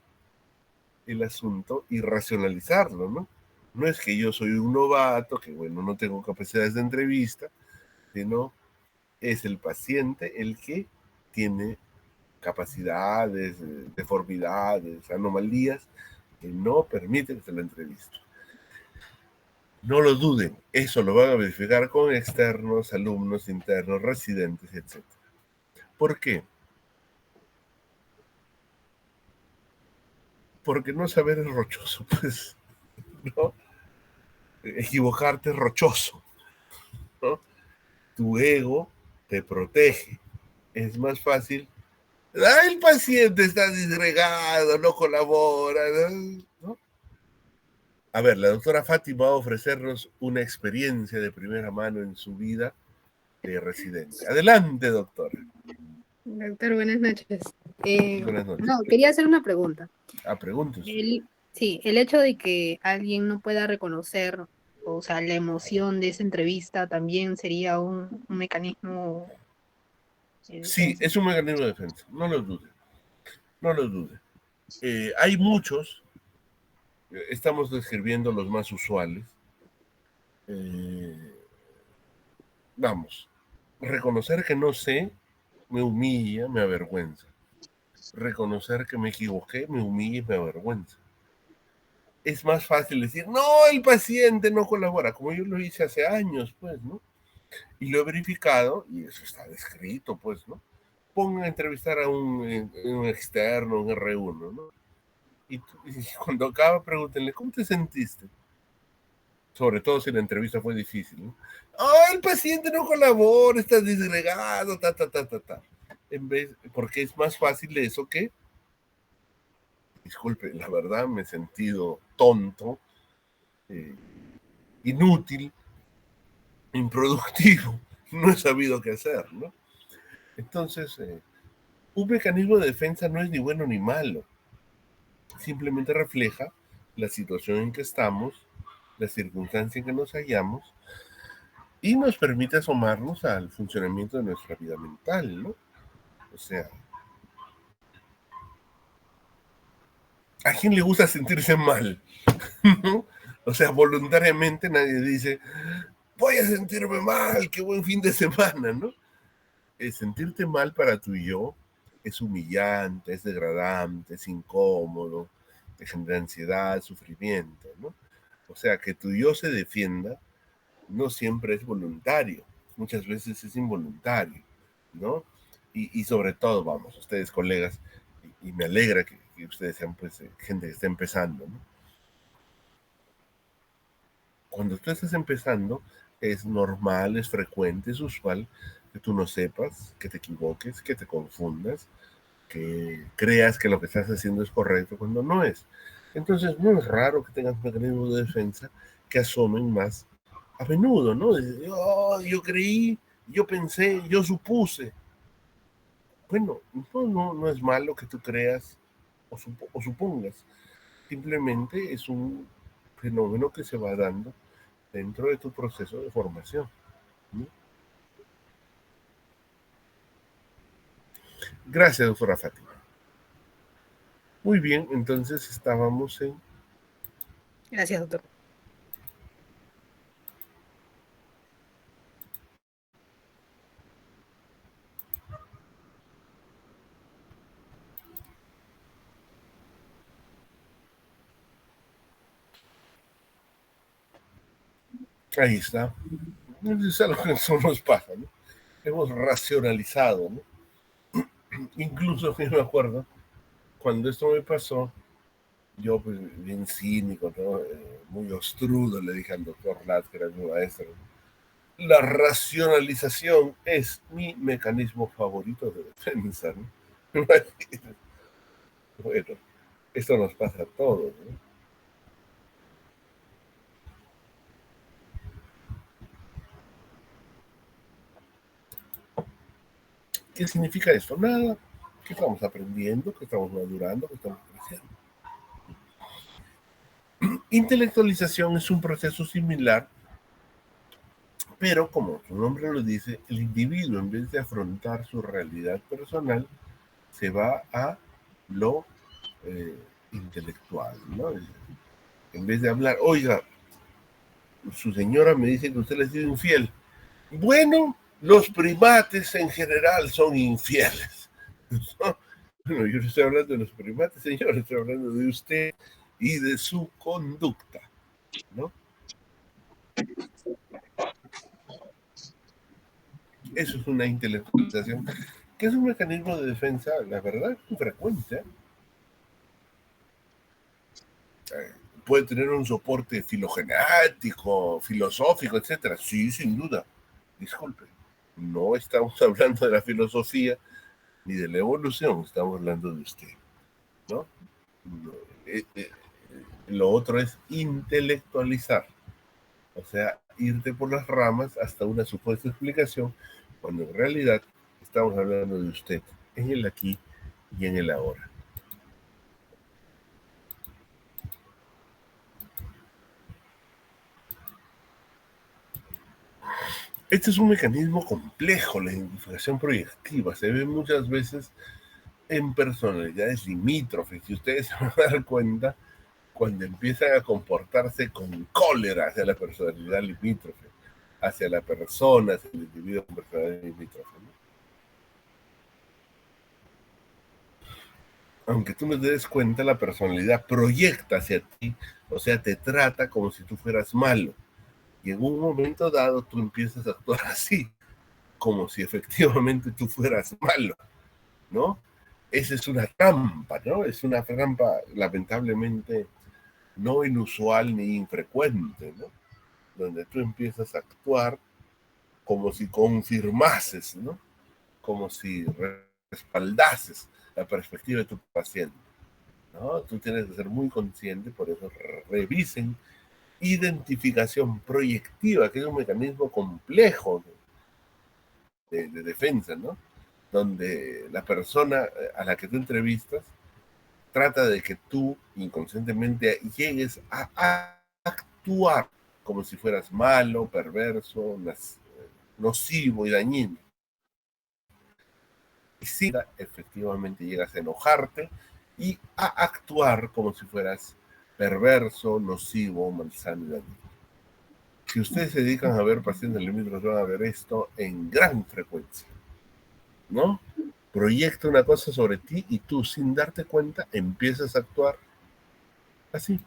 el asunto y racionalizarlo, ¿no? No es que yo soy un novato, que bueno, no tengo capacidades de entrevista, sino es el paciente el que tiene capacidades, deformidades, anomalías que no permiten hacer la entrevista. No lo duden, eso lo van a verificar con externos, alumnos, internos, residentes, etc. ¿Por qué? Porque no saber es rochoso, pues, ¿no? Equivocarte es rochoso, ¿no? Tu ego te protege. Es más fácil. ¡Ah, el paciente está disgregado, no colabora! ¿No? A ver, la doctora Fátima va a ofrecernos una experiencia de primera mano en su vida de residente. Adelante, doctora. Doctor, buenas noches. Buenas noches. No, quería hacer una pregunta. Pregúntese. Sí, el hecho de que alguien no pueda reconocer, o sea, la emoción de esa entrevista también sería un mecanismo de Sí, defensa. es un mecanismo de defensa, no lo dude, no lo dude. Hay muchos, estamos describiendo los más usuales. Vamos, reconocer que no sé me humilla, me avergüenza. Reconocer que me equivoqué me humilla y me avergüenza. Es más fácil decir, no, el paciente no colabora, como yo lo hice hace años, pues, ¿no? Y lo he verificado, y eso está descrito, pues, ¿no? Pongan a entrevistar a un externo, un R1, ¿no? Y cuando acaba, pregúntenle, ¿cómo te sentiste? Sobre todo si la entrevista fue difícil, ¿no? ¡Oh, el paciente no colabora, está disgregado, ta, ta, ta, ta, ta! Porque es más fácil eso que, disculpe, la verdad me he sentido tonto, inútil, improductivo, no he sabido qué hacer, ¿no? Entonces, un mecanismo de defensa no es ni bueno ni malo, simplemente refleja la situación en que estamos, la circunstancia en que nos hallamos y nos permite asomarnos al funcionamiento de nuestra vida mental, ¿no? O sea, ¿a quién le gusta sentirse mal? ¿No? O sea, voluntariamente nadie dice, voy a sentirme mal, qué buen fin de semana, ¿no? Sentirte mal para tú y yo es humillante, es degradante, es incómodo, te genera ansiedad, sufrimiento, ¿no? O sea, que tu yo se defienda no siempre es voluntario, muchas veces es involuntario, ¿no? Y sobre todo, vamos, ustedes colegas, y me alegra que ustedes sean pues gente que está empezando, ¿no? Cuando tú estás empezando, es normal, es frecuente, es usual que tú no sepas, que te equivoques, que te confundas, que creas que lo que estás haciendo es correcto cuando no es. Entonces, no es raro que tengas mecanismos de defensa que asomen más a menudo, ¿no? Oh, yo creí, yo pensé, yo supuse. Bueno, no es malo que tú creas o supongas. Simplemente es un fenómeno que se va dando dentro de tu proceso de formación, ¿no? Gracias, doctora Fátima. Muy bien, entonces estábamos en... Gracias, doctor. Ahí está. Es algo que eso nos pasa, ¿no? Hemos racionalizado, ¿no? Incluso yo me acuerdo, cuando esto me pasó, yo pues bien cínico, ¿no? Muy ostrudo, le dije al doctor Lat, que era mi maestro, ¿no? La racionalización es mi mecanismo favorito de defensa, ¿no? Bueno, esto nos pasa a todos, ¿no? ¿Qué significa esto? Nada, que estamos aprendiendo, que estamos madurando, que estamos creciendo. Intelectualización es un proceso similar, pero como su nombre lo dice, el individuo en vez de afrontar su realidad personal, se va a lo eh, intelectual, ¿no? En vez de hablar, oiga, su señora me dice que usted le ha sido infiel. Bueno, los primates en general son infieles. ¿No? Bueno, yo no estoy hablando de los primates, señor, estoy hablando de usted y de su conducta, ¿no? Eso es una intelectualización, que es un mecanismo de defensa, la verdad, muy frecuente. puede tener un soporte filogenético, filosófico, etcétera. Sí, sin duda. Disculpe, no estamos hablando de la filosofía ni de la evolución, estamos hablando de usted, ¿no? Lo otro es intelectualizar, o sea, irte por las ramas hasta una supuesta explicación, cuando en realidad estamos hablando de usted en el aquí y en el ahora. Este es un mecanismo complejo, la identificación proyectiva. Se ve muchas veces en personalidades limítrofes. Y ustedes se van a dar cuenta cuando empiezan a comportarse con cólera hacia la personalidad limítrofe, hacia la persona, hacia el individuo con personalidad limítrofe, ¿no? Aunque tú no te des cuenta, la personalidad proyecta hacia ti, o sea, te trata como si tú fueras malo. Y en un momento dado tú empiezas a actuar así, como si efectivamente tú fueras malo, ¿no? Esa es una trampa, ¿no? Es una trampa lamentablemente no inusual ni infrecuente, ¿no? Donde tú empiezas a actuar como si confirmases, ¿no? Como si respaldases la perspectiva de tu paciente, ¿no? Tú tienes que ser muy consciente, por eso revisen identificación proyectiva, que es un mecanismo complejo de defensa, ¿no? Donde la persona a la que tú entrevistas trata de que tú inconscientemente llegues a actuar como si fueras malo, perverso, nocivo y dañino. Y si efectivamente llegas a enojarte y a actuar como si fueras perverso, nocivo, malsano y dañino. Si ustedes se dedican a ver pacientes limítrofes, van a ver esto en gran frecuencia, ¿no? Proyecta una cosa sobre ti y tú, sin darte cuenta, empiezas a actuar así.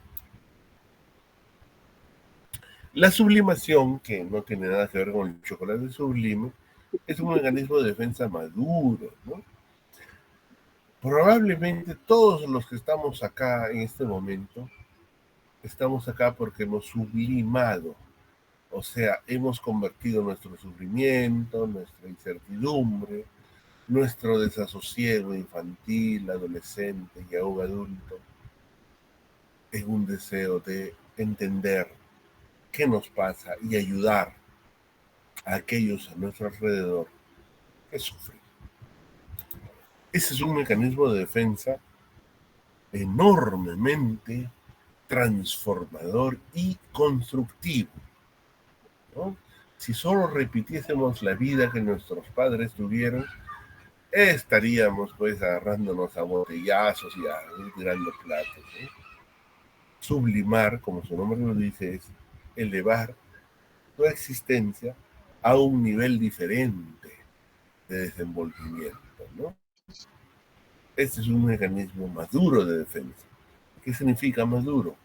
La sublimación, que no tiene nada que ver con el chocolate sublime, es un mecanismo de defensa maduro, ¿no? Probablemente todos los que estamos acá en este momento, estamos acá porque hemos sublimado, o sea, hemos convertido nuestro sufrimiento, nuestra incertidumbre, nuestro desasosiego infantil, adolescente y aún adulto, en un deseo de entender qué nos pasa y ayudar a aquellos a nuestro alrededor que sufren. Ese es un mecanismo de defensa enormemente transformador y constructivo, ¿no? Si solo repitiésemos la vida que nuestros padres tuvieron, estaríamos pues agarrándonos a botellazos y tirando platos, ¿no? Sublimar, como su nombre lo dice, es elevar tu existencia a un nivel diferente de desenvolvimiento, ¿no? Este es un mecanismo maduro de defensa. ¿Qué significa maduro?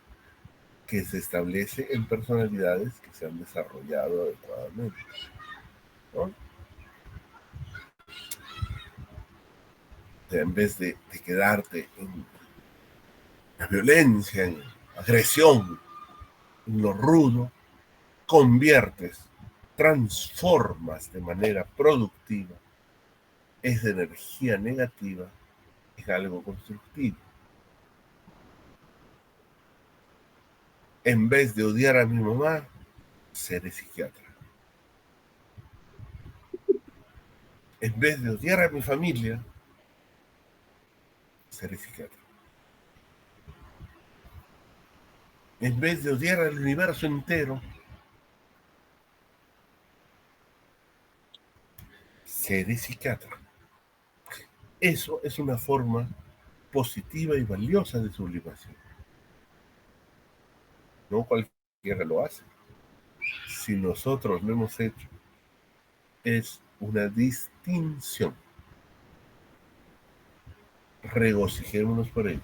Que se establece en personalidades que se han desarrollado adecuadamente, ¿no? O sea, en vez de quedarte en la violencia, en la agresión, en lo rudo, conviertes, transformas de manera productiva esa energía negativa en algo constructivo. En vez de odiar a mi mamá, seré psiquiatra. En vez de odiar a mi familia, seré psiquiatra. En vez de odiar al universo entero, seré psiquiatra. Eso es una forma positiva y valiosa de sublimación. No cualquiera lo hace. Si nosotros lo hemos hecho, es una distinción. Regocijémonos por ello.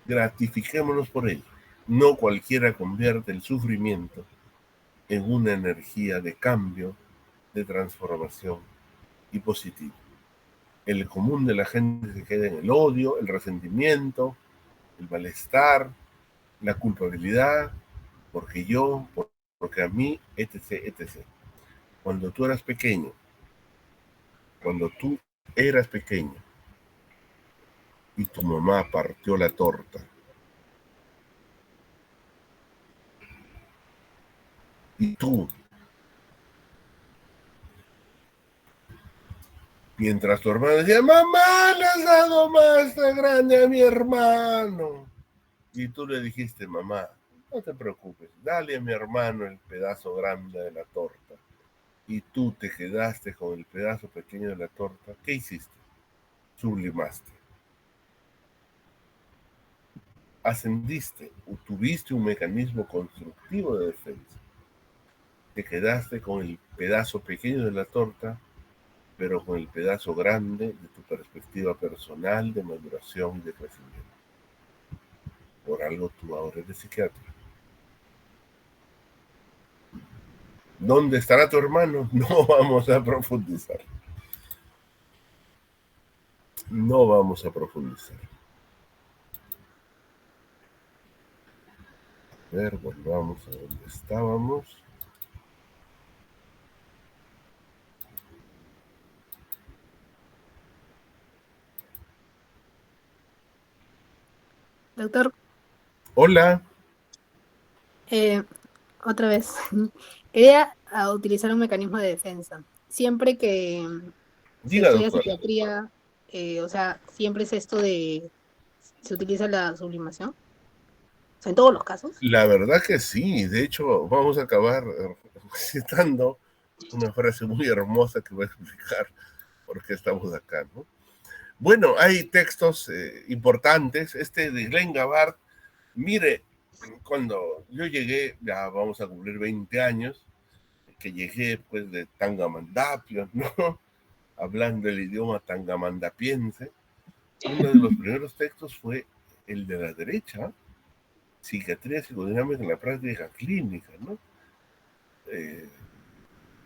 Gratifiquémonos por ello. No cualquiera convierte el sufrimiento en una energía de cambio, de transformación y positivo. El común de la gente se queda en el odio, el resentimiento, el malestar, la culpabilidad, porque yo, porque a mí, etc., etc. Cuando tú eras pequeño, cuando tú eras pequeño y tu mamá partió la torta y tú, mientras tu hermano decía, mamá, le has dado más de grande a mi hermano, y tú le dijiste, mamá, no te preocupes, dale a mi hermano el pedazo grande de la torta, y tú te quedaste con el pedazo pequeño de la torta, ¿qué hiciste? Sublimaste. Ascendiste o tuviste un mecanismo constructivo de defensa. Te quedaste con el pedazo pequeño de la torta, pero con el pedazo grande de tu perspectiva personal de maduración y de crecimiento. Por algo tú ahora eres psiquiatra. ¿Dónde estará tu hermano? No vamos a profundizar. No vamos a profundizar. A ver, volvamos a donde estábamos. Doctor, Hola. eh, otra vez. Quería utilizar un mecanismo de defensa. Siempre que se Diga, estudia doctora. psiquiatría, o sea, siempre es esto de, se utiliza la sublimación. O sea, en todos los casos. La verdad que sí. De hecho, vamos a acabar citando una frase muy hermosa que va a explicar por qué estamos acá, ¿no? Bueno, hay textos importantes. Este de Glenn Gabart, mire, cuando yo llegué, ya vamos a cumplir 20 años, que llegué pues de Tangamandapio, ¿no? Hablando el idioma tangamandapiense, uno de los primeros textos fue el de la derecha, psiquiatría psicodinámica en la práctica clínica, ¿no? Eh,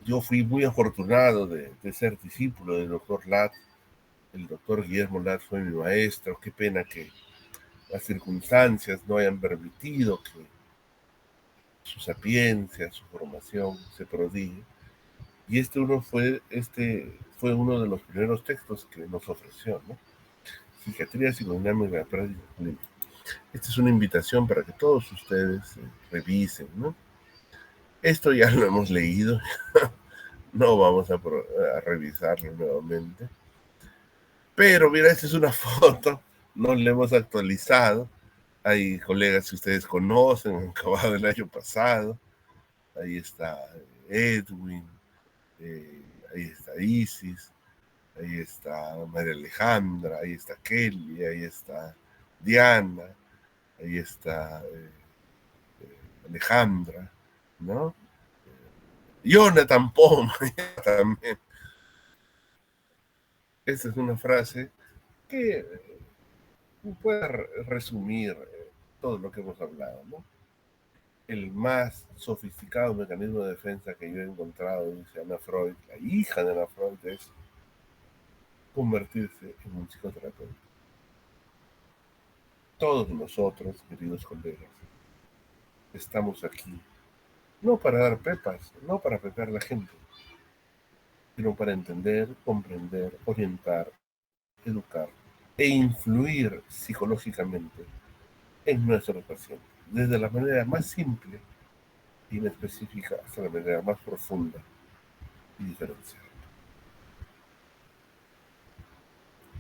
yo fui muy afortunado de ser discípulo del doctor Lat. El doctor Guillermo Lat fue mi maestro. Qué pena que las circunstancias no hayan permitido que su sapiencia, su formación se prodigue. Y este fue uno de los primeros textos que nos ofreció, ¿no? Psiquiatría psicodinámica de la práctica clínica. Esta es una invitación para que todos ustedes revisen, ¿no? Esto ya lo hemos leído, no vamos a revisarlo nuevamente. Pero mira, esta es una foto, no la hemos actualizado. Hay colegas que ustedes conocen, han acabado el año pasado. Ahí está Edwin, ahí está Isis, ahí está María Alejandra, ahí está Kelly, ahí está Diana, ahí está Alejandra, ¿no? Jonathan Poma también. Esta es una frase que puede resumir todo lo que hemos hablado, ¿no? El más sofisticado mecanismo de defensa que yo he encontrado, dice Ana Freud, la hija de Ana Freud, es convertirse en un psicoterapeuta. Todos nosotros, queridos colegas, estamos aquí no para dar pepas, no para pepear a la gente, sino para entender, comprender, orientar, educar e influir psicológicamente en nuestros pacientes, desde la manera más simple y inespecífica hasta la manera más profunda y diferencial.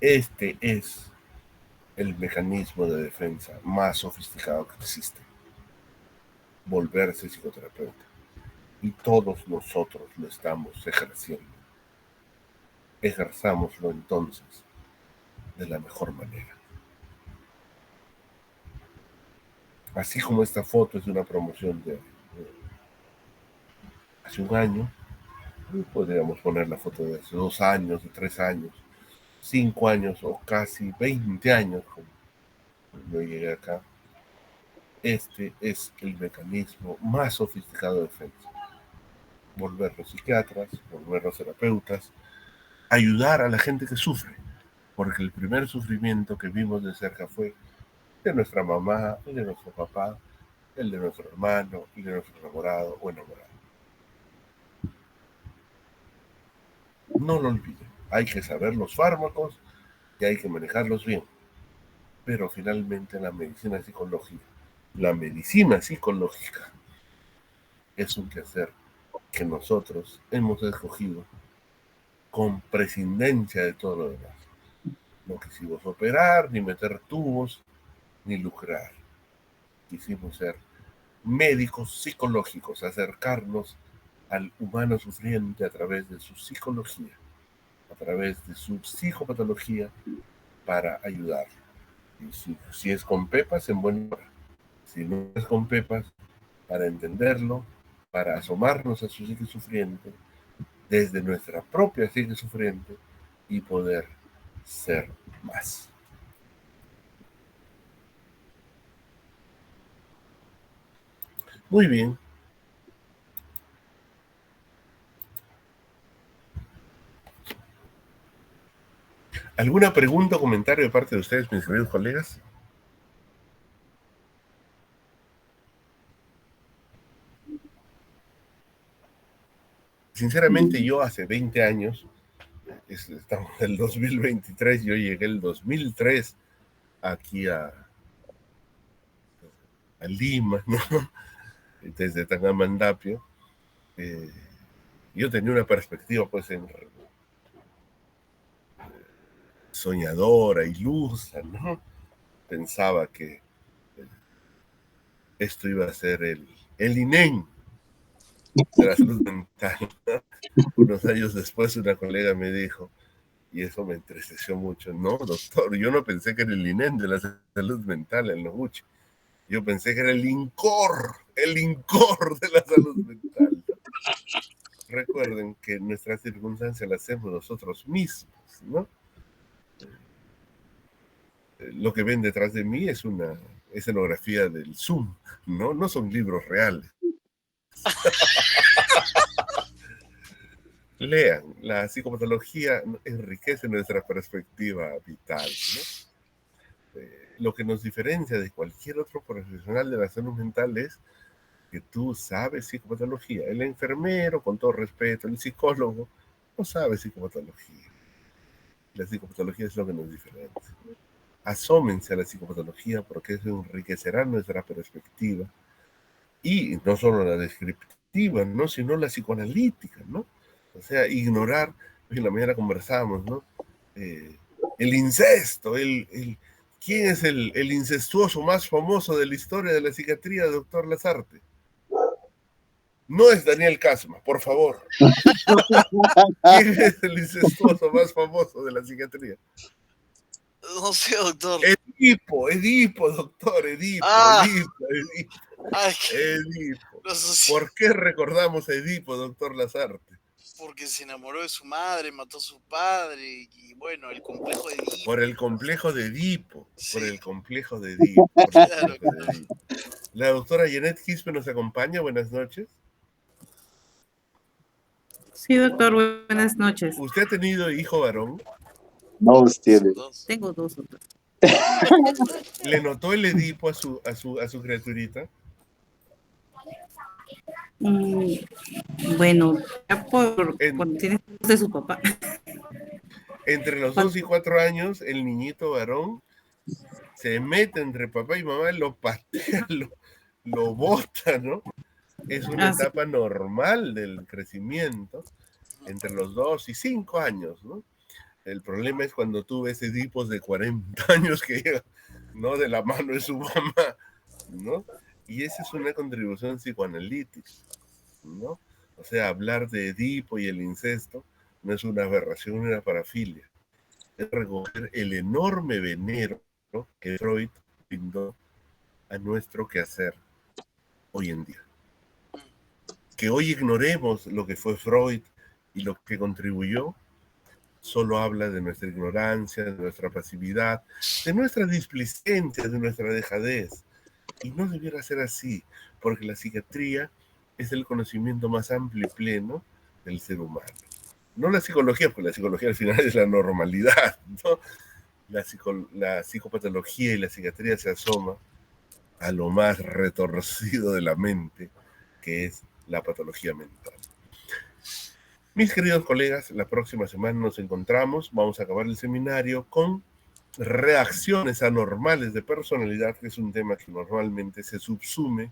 Este es el mecanismo de defensa más sofisticado que existe, volverse psicoterapeuta. Y todos nosotros lo estamos ejerciendo. Ejerzámoslo entonces de la mejor manera. Así como esta foto es una promoción de hace un año, podríamos poner la foto de hace 2 años, de 3 años, 5 años o casi 20 años, como yo llegué acá. Este es el mecanismo más sofisticado de defensa. Volvernos psiquiatras, volvernos terapeutas, ayudar a la gente que sufre, porque el primer sufrimiento que vimos de cerca fue de nuestra mamá, el de nuestro papá, el de nuestro hermano, el de nuestro enamorado o enamorada. No lo olviden, hay que saber los fármacos y hay que manejarlos bien. Pero finalmente la medicina psicológica es un quehacer que nosotros hemos escogido con prescindencia de todo lo demás. No quisimos operar, ni meter tubos, ni lucrar. Quisimos ser médicos psicológicos, acercarnos al humano sufriente a través de su psicología, a través de su psicopatología, para ayudarlo. Y si es con pepas, en buena hora. Si no es con pepas, para entenderlo, para asomarnos a su psique sufriente, desde nuestra propia psique sufriente, y poder ser más. Muy bien. ¿Alguna pregunta o comentario de parte de ustedes, mis queridos colegas? Sinceramente, yo hace 20 años, estamos en el 2023, yo llegué el 2003 aquí a Lima, ¿no? Desde Tangamandapio. Yo tenía una perspectiva, pues, soñadora, ilusa, ¿no? Pensaba que esto iba a ser el INEM de la salud mental. Unos años después una colega me dijo, y eso me entristeció mucho, no, doctor, yo no pensé que era el INEM de la salud mental en Noguchi. Yo pensé que era el INCOR de la salud mental. Recuerden que nuestras circunstancias las hacemos nosotros mismos, ¿no? Lo que ven detrás de mí es una escenografía del Zoom, ¿no? No son libros reales. Lean, la psicopatología enriquece nuestra perspectiva vital, ¿no? Lo que nos diferencia de cualquier otro profesional de la salud mental es que tú sabes psicopatología. El enfermero, con todo respeto, el psicólogo, no sabe psicopatología. La psicopatología es lo que nos diferencia. Asómense a la psicopatología porque eso enriquecerá nuestra perspectiva, y no solo la descriptiva, ¿no? Sino la psicoanalítica, ¿no? O sea, ignorar, en la mañana conversábamos, ¿no? El incesto, ¿quién es el incestuoso más famoso de la historia de la psiquiatría, doctor Lazarte? No es Daniel Kasma, por favor. ¿Quién es el incestuoso más famoso de la psiquiatría? No sé, doctor. Edipo, doctor, Edipo. Ay, Edipo. ¿Por qué recordamos a Edipo, doctor Lazarte? Porque se enamoró de su madre, mató a su padre, y bueno, el complejo de Edipo. Por el complejo de Edipo. Sí. Por el complejo de Edipo. Claro. La doctora Janet Quispe nos acompaña. Buenas noches. Sí, doctor, buenas noches. ¿Usted ha tenido hijo varón? No, tiene. Tengo dos, doctor. ¿Le notó el Edipo a su criaturita? Bueno, ya cuando tiene de su papá. Entre los 2 y 4 años, el niñito varón se mete entre papá y mamá, lo patea, lo bota, ¿no? Es una etapa normal del crecimiento entre los 2 y 5 años, ¿no? El problema es cuando tú ves Edipos de 40 años que llegan, ¿no? De la mano de su mamá, ¿no? Y esa es una contribución psicoanalítica, ¿no? O sea, hablar de Edipo y el incesto no es una aberración, una parafilia. Es recoger el enorme venero, ¿no? Que Freud brindó a nuestro quehacer hoy en día. Que hoy ignoremos lo que fue Freud y lo que contribuyó, solo habla de nuestra ignorancia, de nuestra pasividad, de nuestra displicencia, de nuestra dejadez. Y no debiera ser así, porque la psiquiatría es el conocimiento más amplio y pleno del ser humano. No la psicología, porque la psicología al final es la normalidad, ¿no? la psicopatología y la psiquiatría se asoma a lo más retorcido de la mente, que es la patología mental. Mis queridos colegas, la próxima semana nos encontramos, vamos a acabar el seminario con reacciones anormales de personalidad, que es un tema que normalmente se subsume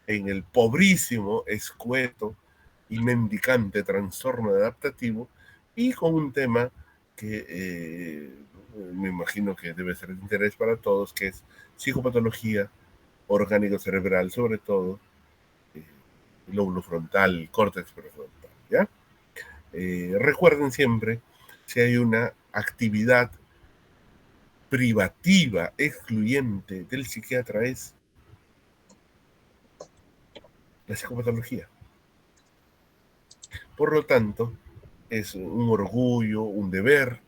en el pobrísimo, escueto y mendicante trastorno adaptativo, y con un tema que me imagino que debe ser de interés para todos, que es psicopatología orgánico cerebral, sobre todo el lóbulo frontal, el córtex prefrontal, ¿ya? Recuerden siempre, si hay una actividad privativa, excluyente del psiquiatra, es la psicopatología. Por lo tanto, es un orgullo, un deber,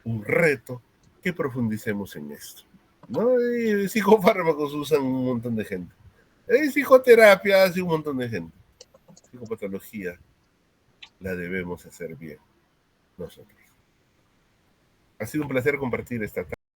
un reto que profundicemos en esto, ¿no? Psicofármacos usan un montón de gente. Psicoterapia hace un montón de gente. Psicopatología la debemos hacer bien nosotros. Ha sido un placer compartir esta tarde.